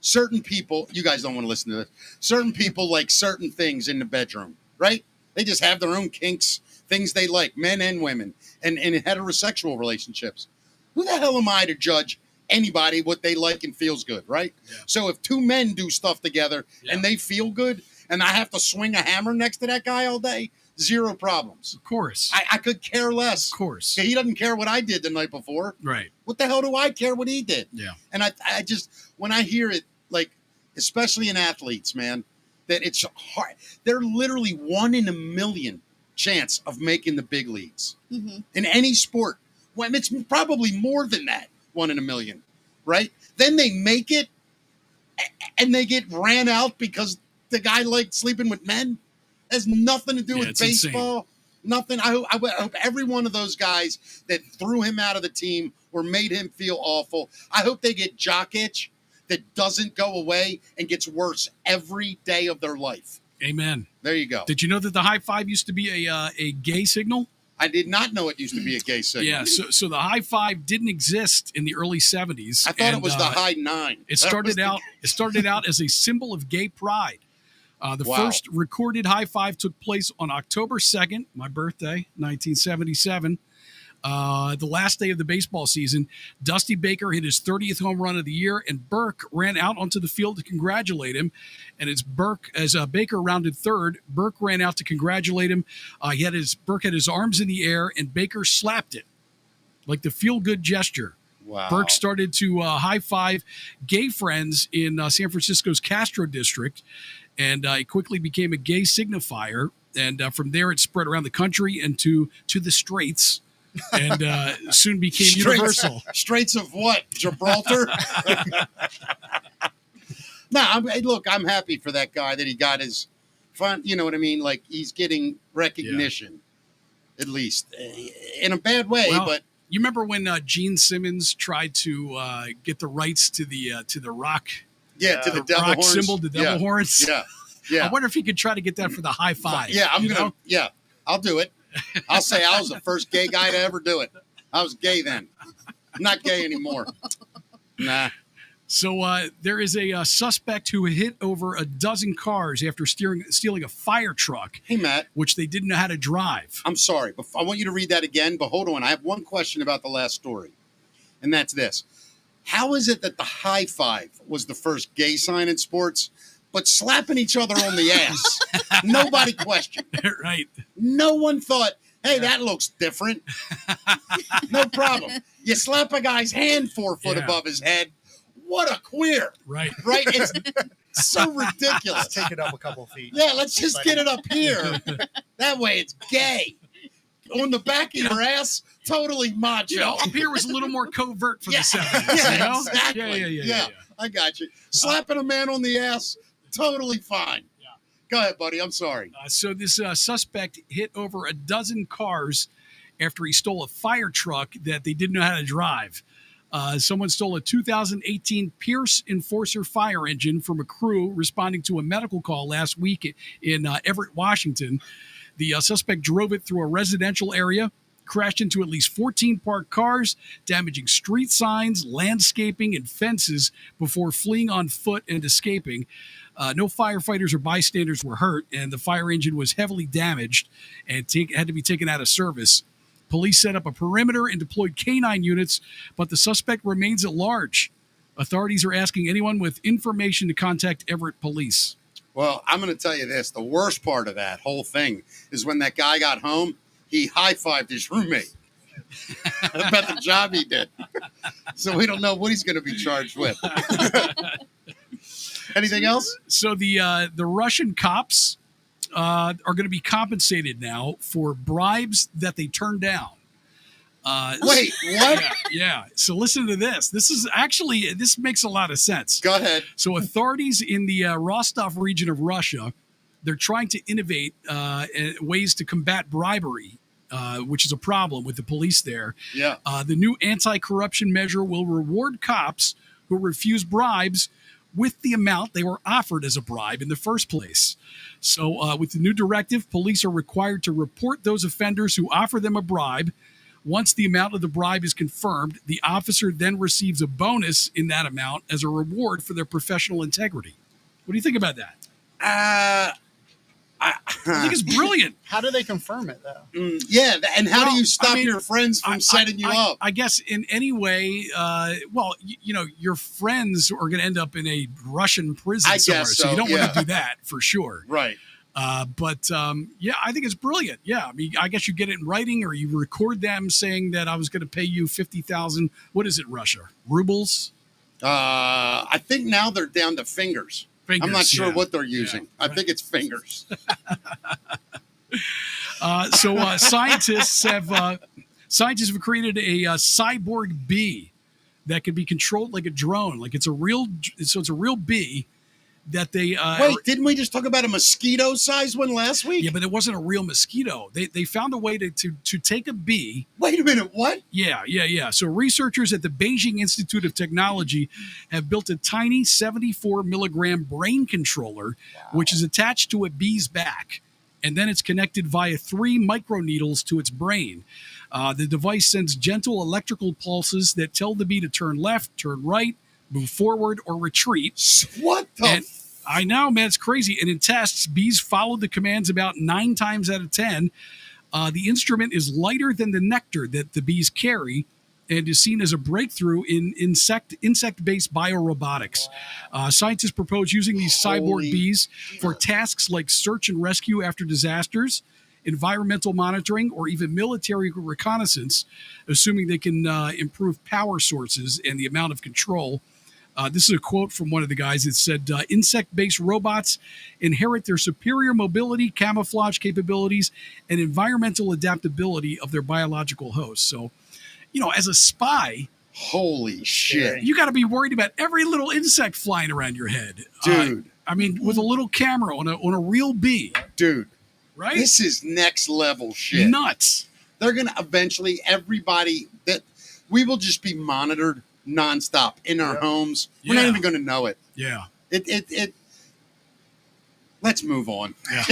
Certain people, you guys don't want to listen to this. Certain people like certain things in the bedroom, right? They just have their own kinks, things they like, men and women, and in heterosexual relationships. Who the hell am I to judge anybody what they like and feels good, right? Yeah. So if two men do stuff together Yeah. and they feel good, and I have to swing a hammer next to that guy all day, Zero problems. Of course. I could care less. Of course. He doesn't care what I did the night before. Right. What the hell do I care what he did? Yeah. And I just, when I hear it, like, especially in athletes, man, that it's hard. They're literally 1 in a million chance of making the big leagues in any sport. Well, it's probably more than that, 1 in a million, right? Then they make it and they get ran out because the guy liked sleeping with men. Has nothing to do with it's baseball. Nothing. I hope every one of those guys that threw him out of the team or made him feel awful, I hope they get jock itch that doesn't go away and gets worse every day of their life. Amen. There you go. Did you know that the high five used to be a gay signal? I did not know it used to be a gay signal. Yeah, so the high five didn't exist in the early 70s. I thought it was the high nine. It started out as a symbol of gay pride. The first recorded high five took place on October 2nd, my birthday, 1977. The last day of the baseball season, Dusty Baker hit his 30th home run of the year, and Burke ran out onto the field to congratulate him. And as Baker rounded third, Burke ran out to congratulate him. Burke had his arms in the air, and Baker slapped it like the feel-good gesture. Wow. Burke started to high five gay friends in San Francisco's Castro district, and it quickly became a gay signifier. And from there, it spread around the country and to the Straits, and soon became universal. Straits of what? Gibraltar? Look, I'm happy for that guy that he got his fun. You know what I mean? Like, he's getting recognition, at least in a bad way. Well, but you remember when Gene Simmons tried to get the rights to the rock? Yeah, to the devil rock horns. symbol, the devil horns. Yeah. I wonder if he could try to get that for the high five. Yeah, I'll do it. I'll say I was the first gay guy to ever do it. I was gay then. I'm not gay anymore. Nah. So there is a suspect who hit over a dozen cars after stealing a fire truck. Hey, Matt. Which they didn't know how to drive. I'm sorry, but I want you to read that again, but hold on. I have one question about the last story, and that's this. How is it that the high five was the first gay sign in sports, but slapping each other on the ass, nobody questioned? Right. No one thought, hey, that looks different. No problem. You slap a guy's hand 4 foot above his head. What a queer. Right. Right? It's so ridiculous. Let's take it up a couple of feet. Yeah, let's just get it up here. That way it's gay. On the back of your ass, totally macho. You know, up here was a little more covert for the 70s. Yeah, You know? exactly. Yeah. I got you. Slapping a man on the ass, totally fine. Yeah. Go ahead, buddy. I'm sorry. So this suspect hit over a dozen cars after he stole a fire truck that they didn't know how to drive. Someone stole a 2018 Pierce Enforcer fire engine from a crew responding to a medical call last week in Everett, Washington. The suspect drove it through a residential area, crashed into at least 14 parked cars, damaging street signs, landscaping, and fences before fleeing on foot and escaping. No firefighters or bystanders were hurt, and the fire engine was heavily damaged and had to be taken out of service. Police set up a perimeter and deployed canine units, but the suspect remains at large. Authorities are asking anyone with information to contact Everett Police. Well, I'm going to tell you this. The worst part of that whole thing is when that guy got home, he high-fived his roommate about the job he did. So we don't know what he's going to be charged with. Anything else? So the Russian cops are going to be compensated now for bribes that they turned down. Wait, what? Yeah. So listen to this. This makes a lot of sense. Go ahead. So authorities in the Rostov region of Russia, they're trying to innovate ways to combat bribery, which is a problem with the police there. Yeah. The new anti-corruption measure will reward cops who refuse bribes with the amount they were offered as a bribe in the first place. So with the new directive, police are required to report those offenders who offer them a bribe. Once the amount of the bribe is confirmed, the officer then receives a bonus in that amount as a reward for their professional integrity. What do you think about that? I think it's brilliant. How do they confirm it, though? Yeah, and how do you stop your friends from setting you up? I guess in any way, your friends are going to end up in a Russian prison somewhere, so you don't want to do that for sure. Right. Yeah, I think it's brilliant. Yeah, I mean, I guess you get it in writing, or you record them saying that I was going to pay you 50,000. What is it, Russia? Rubles? I think now they're down to fingers. I'm not sure yeah. what they're using. Yeah, right. I think it's fingers. Scientists have created a cyborg bee that can be controlled like a drone. Like it's a real bee that they Wait, didn't we just talk about a mosquito-sized one last week? Yeah, but it wasn't a real mosquito. They found a way to take a bee. Wait a minute, what? Yeah. So researchers at the Beijing Institute of Technology have built a tiny 74 milligram brain controller, which is attached to a bee's back. And then it's connected via 3 microneedles to its brain. The device sends gentle electrical pulses that tell the bee to turn left, turn right, move forward, or retreat. What the? I know, man, it's crazy. And in tests, bees followed the commands about 9 times out of 10. The instrument is lighter than the nectar that the bees carry and is seen as a breakthrough in insect-based biorobotics. Scientists propose using these cyborg bees for tasks like search and rescue after disasters, environmental monitoring, or even military reconnaissance, assuming they can improve power sources and the amount of control. This is a quote from one of the guys that said, insect-based robots inherit their superior mobility, camouflage capabilities, and environmental adaptability of their biological hosts. So, as a spy, holy shit, you got to be worried about every little insect flying around your head. Dude. With a little camera on a real bee. Dude. Right? This is next level shit. Nuts. They're going to eventually, we will just be monitored nonstop in our homes. We're not even going to know it. Yeah. Let's move on. Yeah.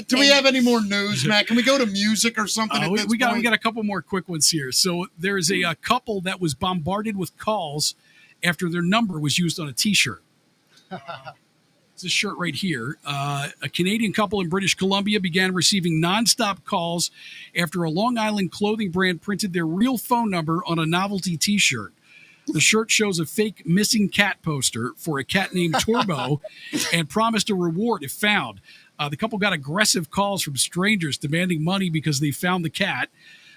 Do we have any more news, Matt? Can we go to music or something? We got a couple more quick ones here. So there's a couple that was bombarded with calls after their number was used on a T-shirt. It's a shirt right here. A Canadian couple in British Columbia began receiving nonstop calls after a Long Island clothing brand printed their real phone number on a novelty T-shirt. The shirt shows a fake missing cat poster for a cat named Torbo and promised a reward if found. The couple got aggressive calls from strangers demanding money because they found the cat.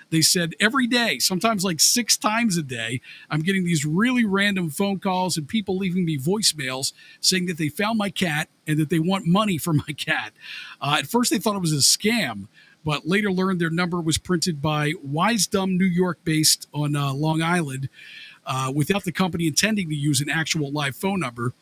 They said every day, sometimes like 6 times a day, I'm getting these really random phone calls and people leaving me voicemails saying that they found my cat and that they want money for my cat. At first, they thought it was a scam, but later learned their number was printed by Wisdom, New York, based on Long Island, without the company intending to use an actual live phone number.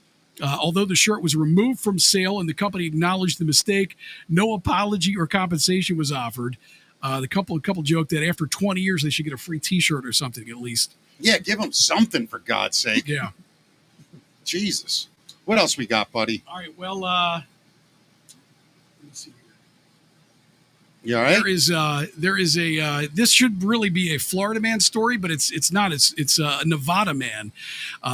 Although the shirt was removed from sale and the company acknowledged the mistake, no apology or compensation was offered. The couple joked that after 20 years, they should get a free T-shirt or something at least. Yeah, give them something, for God's sake. Yeah. Jesus. What else we got, buddy? All right, well, let me see here. You all right? There is a this should really be a Florida man story, but it's not. It's a Nevada man.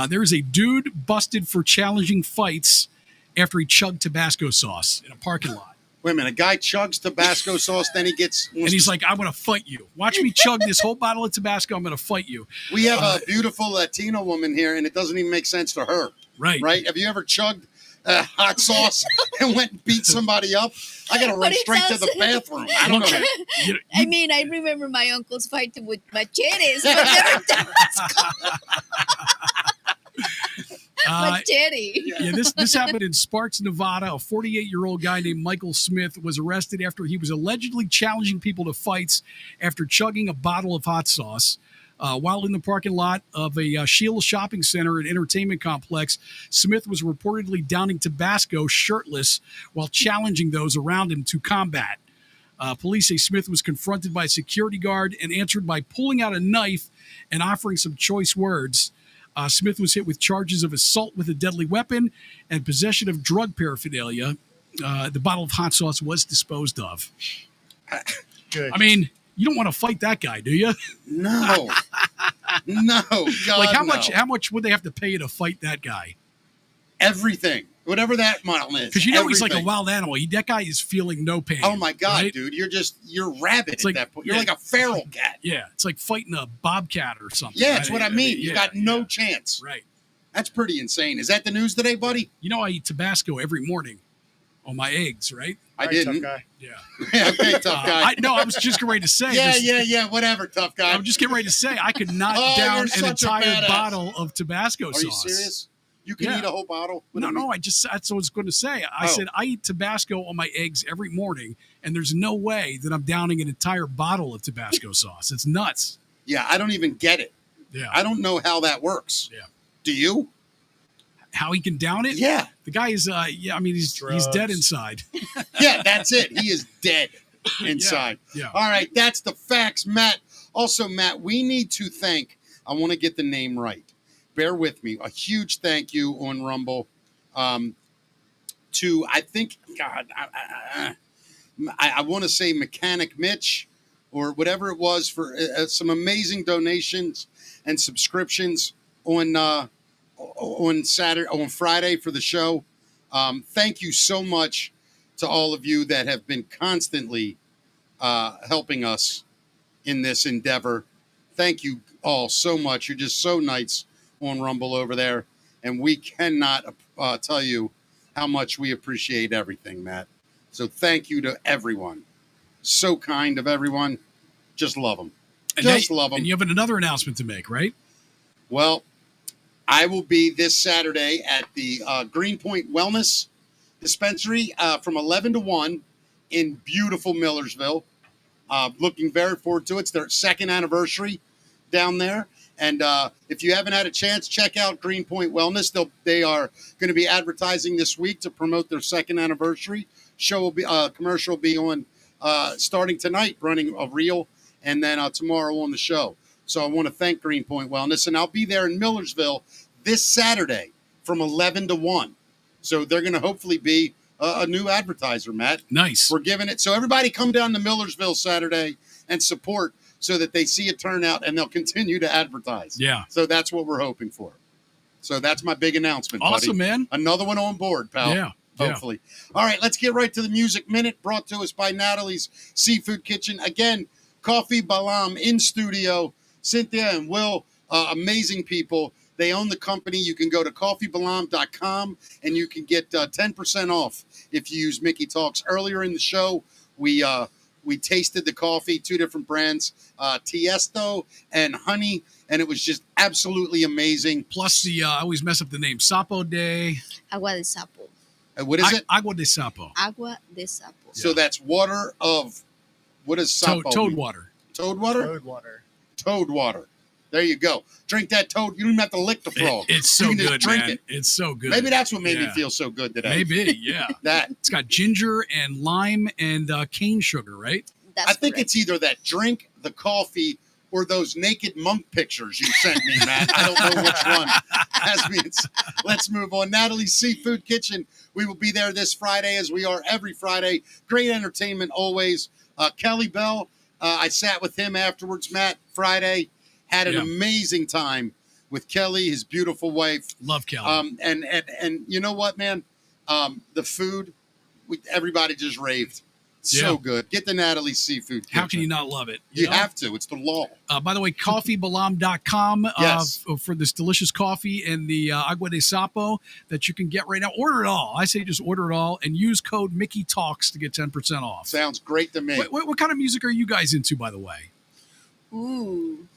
There is a dude busted for challenging fights after he chugged Tabasco sauce in a parking lot. Wait a minute, a guy chugs Tabasco sauce, then he's like, I'm going to fight you. Watch me chug this whole bottle of Tabasco. I'm going to fight you. We have a beautiful Latino woman here, and it doesn't even make sense to her. Right. Right? Have you ever chugged hot sauce and went and beat somebody up? I got to run straight to the bathroom. I don't know. I mean, I remember my uncle's fighting with machetes, but never Tabasco. Machete. Yeah, this happened in Sparks, Nevada. A 48-year-old guy named Michael Smith was arrested after he was allegedly challenging people to fights after chugging a bottle of hot sauce. While in the parking lot of a Sheila shopping center and entertainment complex, Smith was reportedly downing Tabasco shirtless while challenging those around him to combat. Police say Smith was confronted by a security guard and answered by pulling out a knife and offering some choice words. Smith was hit with charges of assault with a deadly weapon and possession of drug paraphernalia. The bottle of hot sauce was disposed of. Good. I mean, you don't want to fight that guy, do you? No. No. God, like no. how much would they have to pay you to fight that guy? Everything. Whatever that model is. Because he's like a wild animal. That guy is feeling no pain. Oh my God, right? dude. You're rabid like, at that point. You're like a feral cat. Yeah. It's like fighting a bobcat or something. Yeah, that's what I mean. You got no chance. Right. That's pretty insane. Is that the news today, buddy? I eat Tabasco every morning. on my eggs, right? I All right, tough didn't. guy. Yeah. Okay, tough guy. I was just getting ready to say. Yeah. Whatever, tough guy. I'm just getting ready to say I could knock Oh, down you're an such a entire badass. bottle of Tabasco Are sauce. you serious? You can Yeah. eat a whole bottle? No, that's what I was going to say. I said I eat Tabasco on my eggs every morning, and there's no way that I'm downing an entire bottle of Tabasco sauce. It's nuts. Yeah, I don't even get it. Yeah. I don't know how that works. Yeah. Do you? How he can down it? Yeah. The guy is, he's dead inside. Yeah, that's it. He is dead inside. Yeah. All right, that's the facts, Matt. Also, Matt, we need to thank, I want to get the name right. Bear with me. A huge thank you on Rumble to, I think, God, I want to say Mechanic Mitch or whatever it was for some amazing donations and subscriptions on Friday for the show. Thank you so much to all of you that have been constantly helping us in this endeavor. Thank you all so much. You're just so nice on Rumble over there, and we cannot tell you how much we appreciate everything, Matt. So thank you to everyone. So kind of everyone. Just love them. Love them. And you have another announcement to make, right? Well, I will be this Saturday at the Greenpoint Wellness Dispensary from 11 to 1 in beautiful Millersville. Looking very forward to it. It's their second anniversary down there. And if you haven't had a chance, check out Greenpoint Wellness. They are going to be advertising this week to promote their second anniversary. Show will be commercial will be on starting tonight, running a reel, and then tomorrow on the show. So I want to thank Greenpoint Wellness, and I'll be there in Millersville this Saturday from 11 to 1. So they're going to hopefully be a new advertiser, Matt. Nice. We're giving it. So everybody come down to Millersville Saturday and support so that they see a turnout and they'll continue to advertise. Yeah. So that's what we're hoping for. So that's my big announcement, Awesome, buddy. man. Another one on board, pal. Yeah. Hopefully. All right, let's get right to the Music Minute, brought to us by Natalie's Seafood Kitchen. Again, Coffee Balam in studio. Cinthia and Will, amazing people. They own the company. You can go to coffeebalam.com and you can get 10% off if you use Mickey Talks. Earlier in the show, we tasted the coffee, 2 different brands, Tiesto and Honey, and it was just absolutely amazing. Plus I always mess up the name, Sapo de... Agua de sapo. What is it? Agua de sapo. Agua de sapo. So that's water of, what is sapo? Toad mean? water. Toad water? Road water. Toad water. There you go. Drink that toad. You don't even have to lick the frog. It's so You can just good, drink man. it. It's so good. Maybe that's what made me Yeah. feel so good today. Maybe, yeah. That It's got ginger and lime and cane sugar, right? That's I think correct. it's either that drink, the coffee, or those naked monk pictures you sent me, Matt. I don't know which one. Let's move on. Natalie's Seafood Kitchen. We will be there this Friday, as we are every Friday. Great entertainment always. Kelly Bell, I sat with him afterwards, Matt, Friday. Had an amazing time with Kelly, his beautiful wife. Love Kelly. And you know what, man? The food, everybody just raved. So good. Get the Natalie's Seafood Kitchen. How can you not love it? You know? have to. It's the law. By the way, coffeebalam.com Yes. For this delicious coffee and the Agua de Sapo that you can get right now. Order it all. I say just order it all and use code Mickey Talks to get 10% off. Sounds great to me. What kind of music are you guys into, by the way? Ooh.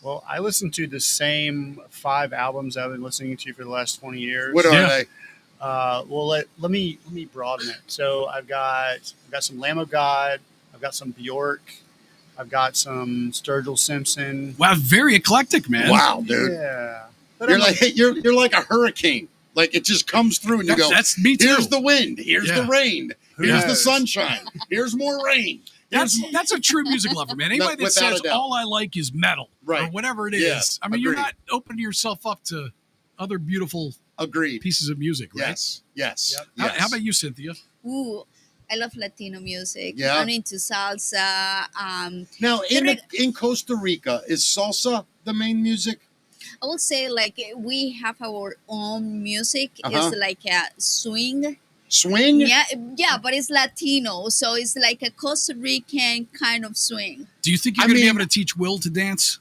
Well, I listen to the same 5 albums I've been listening to for the last 20 years. What are Yeah. they? Let me broaden it. So I've got some Lamb of God. I've got some Bjork. I've got some Sturgill Simpson. Wow, very eclectic, man. Wow, dude. Yeah. But You're I'm like you're like a hurricane. Like it just comes through and you go, That's me too. here's the wind, here's the Yeah. rain, Who here's the knows? sunshine, here's more rain. That's a true music lover, man. Anybody that Without a says doubt. all I like is metal or Right. whatever it is. Yeah, I mean, you're agreed. not opening yourself up to other beautiful Agreed. pieces of music, right? Yes. Yes. Yep. Yes. How about you, Cynthia? Ooh. I love Latino music. Yeah. I'm into salsa. Now The in Costa Rica, is salsa the main music? I would say like we have our own music. Uh-huh. It's like a swing. Swing? Yeah, but it's Latino, so it's like a Costa Rican kind of swing. Do you think you're I going to be mean- able to teach Will to dance?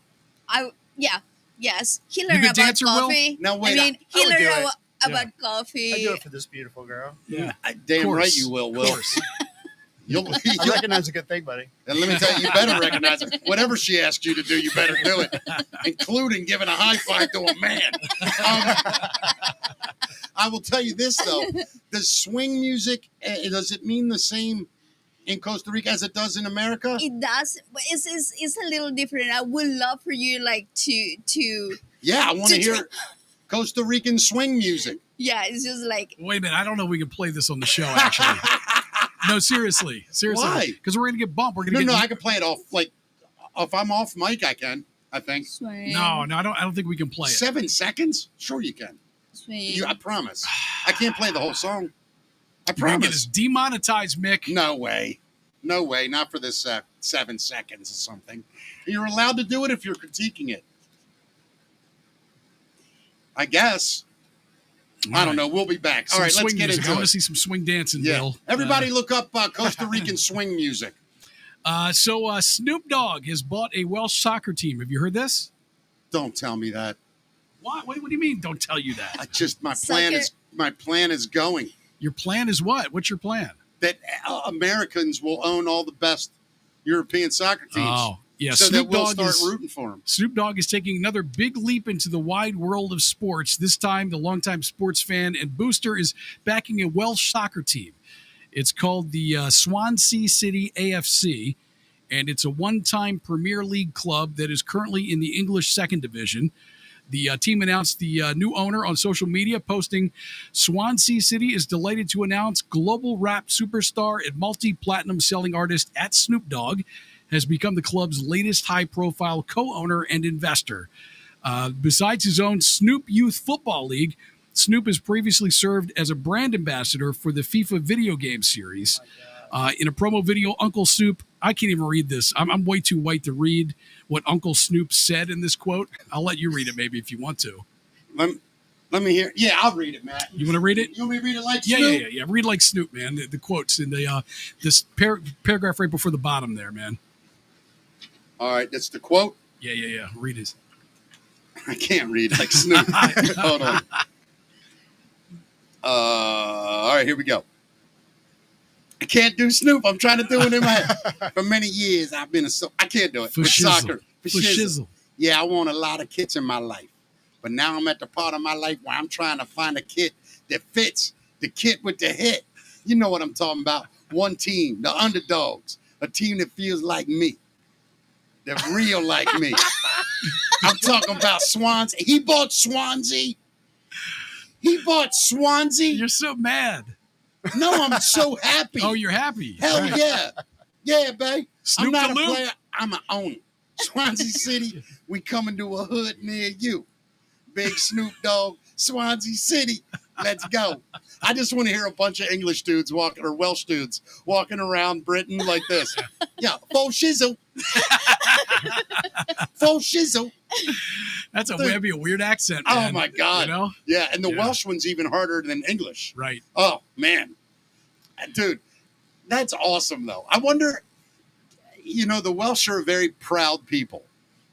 Yes. He You learned good about dancer, Will? coffee. Now, wait, I mean, I would do it. about I coffee. do it for this beautiful girl. Yeah. Damn course. right you will, Will. You'll, I you'll, recognize a good thing, buddy. and let me tell you, you better recognize it. Whatever she asked you to do, you better do it, including giving a high five to a man. I will tell you this, though. Does swing music, does it mean the same in Costa Rica as it does in America? It does, but it's a little different. I would love for you like to Yeah, I want to hear Costa Rican swing music. yeah. It's just like Wait a minute. I don't know if we can play this on the show, actually. No, seriously. Why? Because we're going to get bumped. We're going No, to get... no, I can play it off. Like, if I'm off mic, I can. I think swing. No, I don't think we can play it. 7 seconds. Sure, you can. Swing. I promise. I can't play the whole song. I You're going to get us promise. demonetized, Mick. No way. No way. Not for this 7 seconds or something. You're allowed to do it if you're critiquing it. I guess. I don't know. We'll be back. All Some right, let's swing get music. I into want to it. see some swing dancing, Yeah. Bill. Everybody look up Costa Rican swing music. So Snoop Dogg has bought a Welsh soccer team. Have you heard this? Don't tell me that. What do you mean? Don't tell you that. My plan is going Your plan is what? What's your plan? that Americans will own all the best European soccer teams. Oh, yeah. So that Snoop we'll Dogg start is rooting for them. Snoop Dogg is taking another big leap into the wide world of sports. This time, the longtime sports fan and booster is backing a Welsh soccer team. It's called the Swansea City AFC, and it's a one-time Premier League club that is currently in the English Second Division. The team announced the new owner on social media, posting, Swansea City is delighted to announce global rap superstar and multi-platinum selling artist at Snoop Dogg has become the club's latest high-profile co-owner and investor. Besides his own Snoop Youth Football League, Snoop has previously served as a brand ambassador for the FIFA video game series. In a promo video, Uncle Snoop, I can't even read this. I'm way too white to read what Uncle Snoop said in this quote. I'll let you read it maybe if you want to. Let me hear. Yeah, I'll read it, Matt. You want to read it? You want me to read it like Yeah, Snoop? yeah. Read like Snoop, man. The quotes in the this paragraph right before the bottom there, man. All right, that's the quote. Yeah. Read it. I can't read like Snoop. Hold on. All right, here we go. I can't do Snoop. I'm trying to do it in my head. For many years, I've been I can't do it. For With shizzle. soccer. For shizzle. Yeah, I want a lot of kits in my life. But now I'm at the part of my life where I'm trying to find a kit that fits the kit with the hit. You know what I'm talking about. One team, the underdogs. A team that feels like me. That real like me. I'm talking about Swansea. He bought Swansea. You're so mad. No, I'm so happy. Oh, you're happy. Hell Right. yeah. Yeah, babe. Snoop I'm not a the Loop. player. I'm an owner. Swansea City, we coming to a hood near you. Big Snoop Dogg, Swansea City. Let's go. I just want to hear a bunch of English dudes walking, or Welsh dudes walking around Britain like this. Yeah, full shizzle. Full shizzle. That'd be a weird accent, man. Oh, my God. You know? Yeah, and the Yeah. Welsh one's even harder than English. Right. Oh, man. Dude, that's awesome, though. I wonder, the Welsh are very proud people.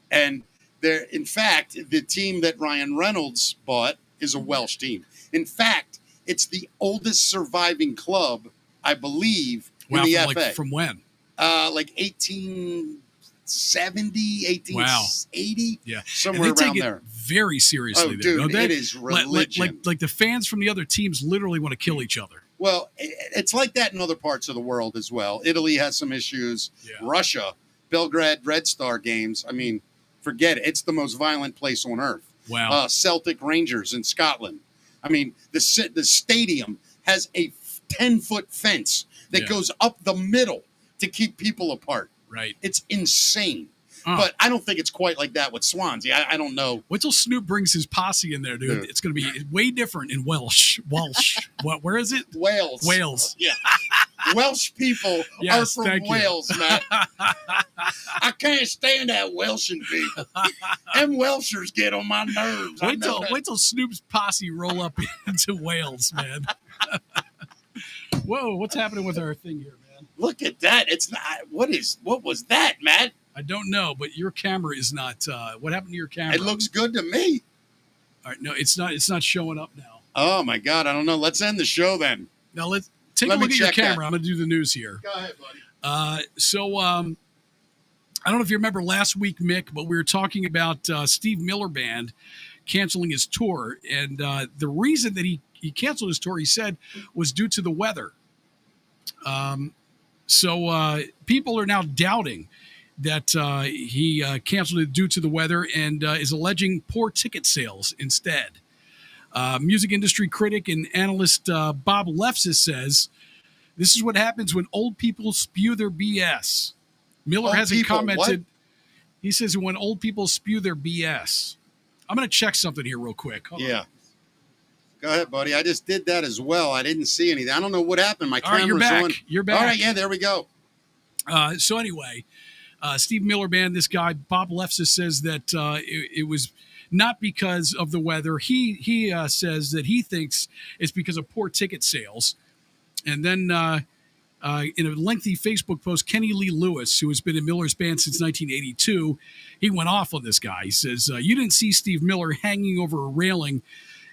And they're, in fact, the team that Ryan Reynolds bought is a Welsh team. In fact, it's the oldest surviving club, I believe, Wow, in the from, FA. like, from when? Like 1870, 1880. Yeah. Somewhere And they around take there. it very seriously Oh, there, dude, don't they? it is Like- religion. Like the fans from the other teams literally want to kill each other. Well, it's like that in other parts of the world as well. Italy has some issues. Yeah. Russia, Belgrade Red Star games. I mean, forget it. It's the most violent place on earth. Wow. Celtic Rangers in Scotland. I mean, the stadium has a 10-foot fence that Yeah. goes up the middle to keep people apart. Right. It's insane. Oh. But I don't think it's quite like that with Swansea. I don't know. Wait till Snoop brings his posse in there, dude. Dude. It's going to be way different in Welsh. Where is it? Wales. Wales. Yeah. Welsh people Yes, are from thank you. Wales, man. I can't stand that Welshing people. Them Welshers get on my nerves. I know that. Wait till Snoop's posse roll up into Wales, man. Whoa, what's happening with our thing here, man? Look at that. It's not. What was that, Matt? I don't know, but your camera is not. What happened to your camera? It looks good to me. All right, no, it's not. It's not showing up now. Oh my God, I don't know. Let's end the show then. Now let's take Let a me look at your check camera. that. I'm going to do the news here. Go ahead, buddy. I don't know if you remember last week, Mick, but we were talking about Steve Miller Band canceling his tour. And the reason that he canceled his tour, he said, was due to the weather. So people are now doubting that he canceled it due to the weather and is alleging poor ticket sales instead. Music industry critic and analyst Bob Lefsis says, this is what happens when old people spew their BS. Miller hasn't commented. What? He says when old people spew their BS. I'm going to check something here real quick. Hold on. Go ahead, buddy. I just did that as well. I didn't see anything. I don't know what happened. My camera's you're back. on. You're back. All right, yeah, there we go. So anyway, Steve Miller Band, this guy, Bob Lefsis, says that it was not because of the weather. He says that he thinks it's because of poor ticket sales. And then in a lengthy Facebook post, Kenny Lee Lewis, who has been in Miller's band since 1982, he went off on this guy. He says, you didn't see Steve Miller hanging over a railing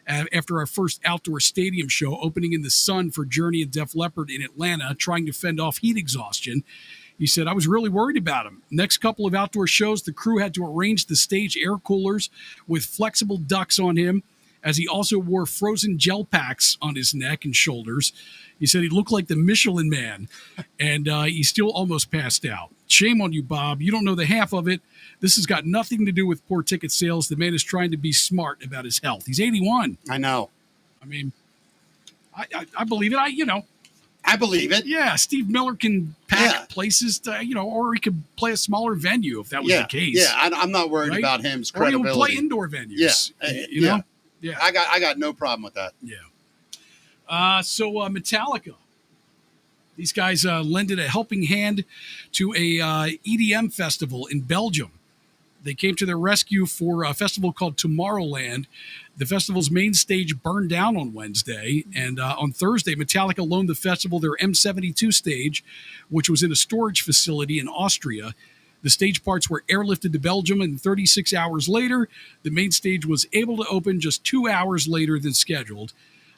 after our first outdoor stadium show, opening in the sun for Journey and Def Leppard in Atlanta, trying to fend off heat exhaustion. He said, I was really worried about him. Next couple of outdoor shows, the crew had to arrange the stage air coolers with flexible ducts on him, as he also wore frozen gel packs on his neck and shoulders. He said he looked like the Michelin Man, and he still almost passed out. Shame on you, Bob. You don't know the half of it. This has got nothing to do with poor ticket sales. The man is trying to be smart about his health. He's 81. I know. I mean, I believe it. I believe it. Yeah, Steve Miller can pack places, or he could play a smaller venue if that was the case. Yeah, I'm not worried about his credibility. Or he would play indoor venues. Yeah, you know? Yeah. I got no problem with that. Yeah. So Metallica, these guys lended a helping hand to a EDM festival in Belgium. They came to their rescue for a festival called Tomorrowland. The festival's main stage burned down on Wednesday, and on Thursday, Metallica loaned the festival their M72 stage, which was in a storage facility in Austria. The stage parts were airlifted to Belgium, and 36 hours later, the main stage was able to open just 2 hours later than scheduled.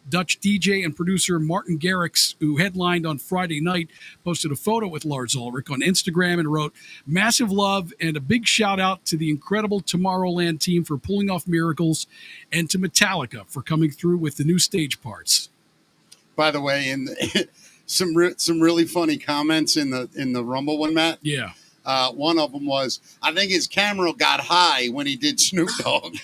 Dutch DJ and producer Martin Garrix, who headlined on Friday night, posted a photo with Lars Ulrich on Instagram and wrote, massive love and a big shout out to the incredible Tomorrowland team for pulling off miracles and to Metallica for coming through with the new stage parts. By the way, some really funny comments in the Rumble one, Matt. Yeah. One of them was, I think his camera got high when he did Snoop Dogg.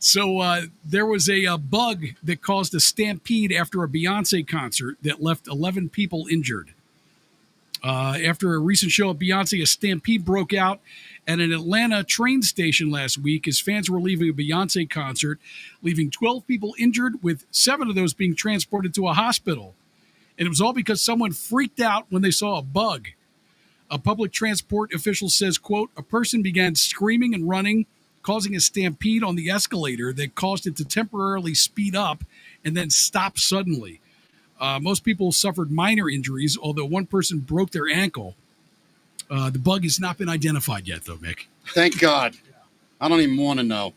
So there was a bug that caused a stampede after a Beyonce concert that left 11 people injured. After a recent show of Beyonce, a stampede broke out at an Atlanta train station last week as fans were leaving a Beyonce concert, leaving 12 people injured, with 7 of those being transported to a hospital. And it was all because someone freaked out when they saw a bug. A public transport official says, quote, a person began screaming and running, causing a stampede on the escalator that caused it to temporarily speed up and then stop suddenly. Most people suffered minor injuries, although one person broke their ankle. The bug has not been identified yet, though, Mick. Thank God. I don't even want to know.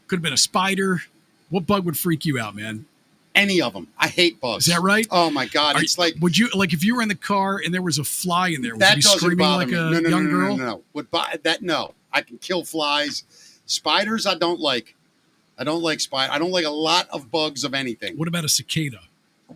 Could have been a spider. What bug would freak you out, man? Any of them. I hate bugs. Is that right? Oh, my God. Would you, if you were in the car and there was a fly in there, would you be screaming like a young girl? No. I can kill flies. Spiders, I don't like. I don't like spiders. I don't like a lot of bugs of anything. What about a cicada?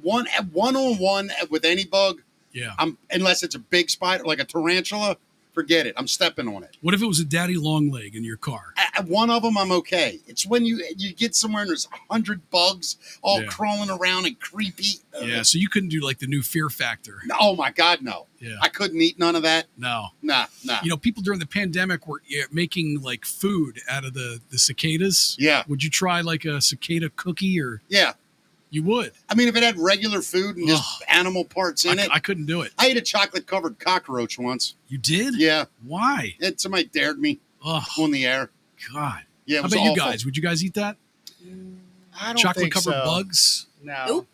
One-on-one with any bug. Yeah. Unless it's a big spider, like a tarantula, forget it. I'm stepping on it. What if it was a daddy long leg in your car? One of them, I'm okay. It's when you get somewhere and there's 100 bugs all crawling around and creepy. Yeah, so you couldn't do like the new Fear Factor. Oh, my God, no. Yeah. I couldn't eat none of that. No. Nah. People during the pandemic were making like food out of the cicadas. Yeah. Would you try like a cicada cookie or? Yeah. You would. I mean, if it had regular food and just animal parts in it. I couldn't do it. I ate a chocolate-covered cockroach once. You did? Yeah. Why? Somebody dared me on the air. God. Yeah, it was How about awful. you guys? Would you guys eat that? I don't Chocolate think covered so. bugs? No. Nope.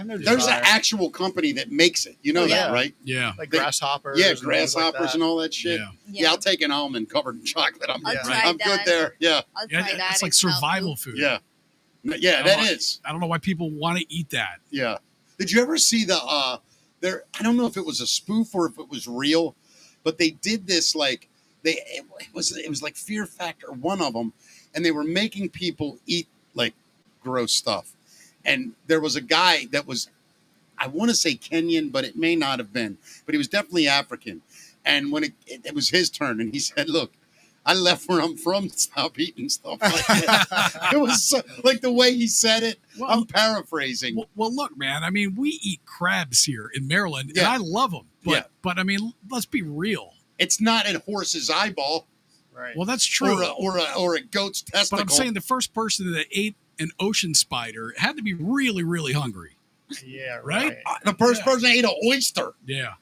I know There's an desire. actual company that makes it. You know Oh, that, yeah. right? Yeah. Like They- grasshoppers. Yeah, and things like grasshoppers that. and all that shit. Yeah. Yeah, I'll take an almond covered in chocolate. I'm, I'll Yeah. try I'm that. good there. Yeah, I'll Yeah, try that. it's like It's not survival food. food. yeah, yeah. I That don't- is. I don't know why people want to eat that. Yeah. Did you ever see there? I don't know if it was a spoof or if it was real, but they did this like it was like Fear Factor, one of them, and they were making people eat like gross stuff. And there was a guy that was, I want to say Kenyan, but it may not have been, but he was definitely African. And when it was his turn, and he said, "Look, I left where I'm from to stop eating stuff like that." It was so, like the way he said it. Well- I'm paraphrasing. Well, look, man. I mean, we eat crabs here in Maryland, and Yeah. I love them. But Yeah. but I mean, let's be real. It's not a horse's eyeball Right. Well, that's true. or a goat's testicle. But I'm saying the first person that ate an ocean spider had to be really, really hungry. Yeah. Right? The first Yeah. person ate an oyster. Yeah.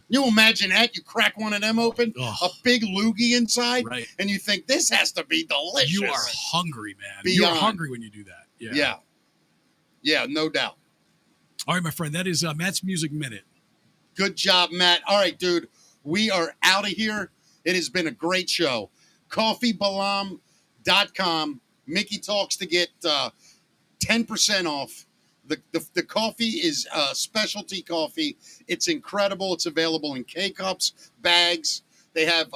You imagine that? You crack one of them open, Ugh. a big loogie inside, Right. and you think this has to be delicious. You are hungry, man. You're Beyond. hungry when you do that. Yeah. Yeah, no doubt. All right, my friend. That is Matt's Music Minute. Good job, Matt. All right, dude. We are out of here. It has been a great show. CoffeeBalam.com. Mickey Talks to get 10% off. The coffee is specialty coffee. It's incredible. It's available in K-Cups, bags. They have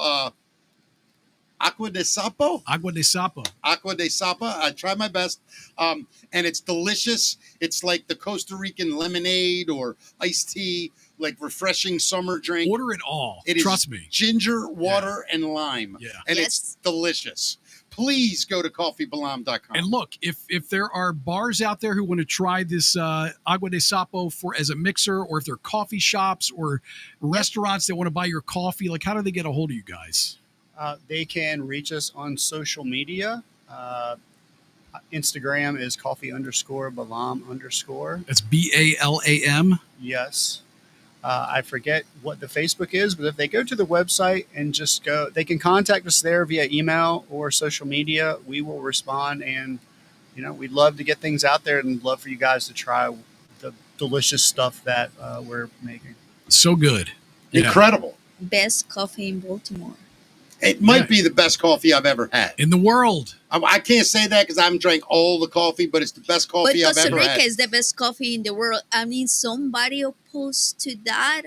Agua de Sapo. Agua de Sapo. Agua de Sapa. I try my best. And it's delicious. It's like the Costa Rican lemonade or iced tea, like refreshing summer drink. Order it all. It is Trust me. ginger, water, and lime. Yeah. And Yes. it's delicious. Please go to coffeebalam.com. And look, if there are bars out there who want to try this Agua de Sapo as a mixer, or if they're coffee shops or restaurants that want to buy your coffee, like how do they get a hold of you guys? They can reach us on social media. Instagram is coffee_Balam_. That's BALAM. Yes. I forget what the Facebook is, but if they go to the website and just go, they can contact us there via email or social media. We will respond, and we'd love to get things out there and love for you guys to try the delicious stuff that we're making. So good. Yeah. Incredible. Best coffee in Baltimore. It might Yeah. be the best coffee I've ever had. In the world. I can't say that because I haven't drank all the coffee, but it's the best But coffee I've Costa ever Rica had. is the best coffee in the world. I mean, somebody opposed to that.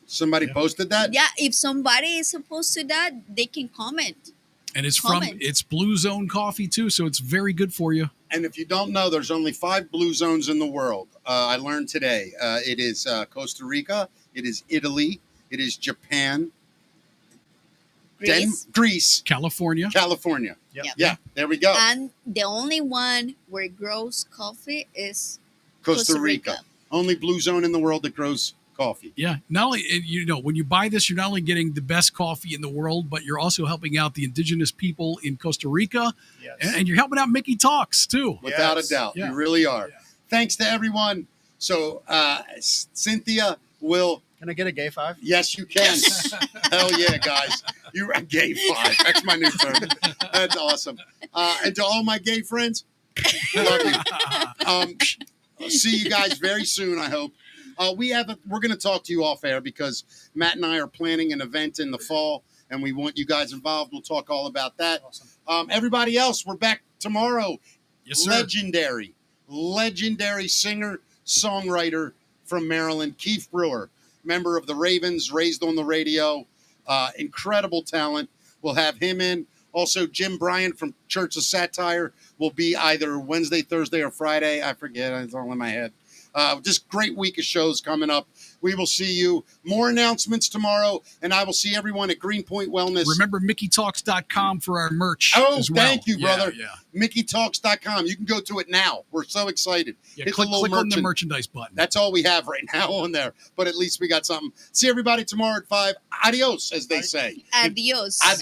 Somebody Yeah. posted that? Yeah, if somebody is opposed to that, they can comment. And it's Comment. it's Blue Zone coffee too, so it's very good for you. And if you don't know, there's only 5 blue zones in the world. I learned today. It is Costa Rica. It is Italy. It is Japan. Greece. Greece. California. California. Yep. Yeah, there we go. And the only one where grows coffee is Costa Rica. Only blue zone in the world that grows coffee. Yeah. Not only when you buy this, you're not only getting the best coffee in the world, but you're also helping out the indigenous people in Costa Rica, Yes. and you're helping out Mickey Talks too. Without Yes. a doubt. Yeah. You really are. Yeah. Thanks to everyone. So, Cinthia, Will, Can I get a gay 5? yes, you can. Hell yeah, guys. You're a gay 5. That's my new term. That's awesome. And to all my gay friends, love you. I'll see you guys very soon, I hope. We're going to talk to you off air because Matt and I are planning an event in the fall, and we want you guys involved. We'll talk all about that. Awesome. Everybody else, we're back tomorrow. Yes, sir. Legendary singer, songwriter from Maryland, Keith Brewer, member of the Ravens, raised on the radio, incredible talent. We'll have him in. Also, Jim Bryant from Church of Satire will be either Wednesday, Thursday, or Friday. I forget. It's all in my head. Just great week of shows coming up. We will see you. More announcements tomorrow, and I will see everyone at Greenpoint Wellness. Remember MickeyTalks.com for our merch. Oh, as well. thank you, brother. Yeah. MickeyTalks.com. You can go to it now. We're so excited. Yeah, Hit click the little on the merchant. merchandise button. That's all we have right now on there. But at least we got something. See everybody tomorrow at 5. Adios, as they say. Adios. Adios.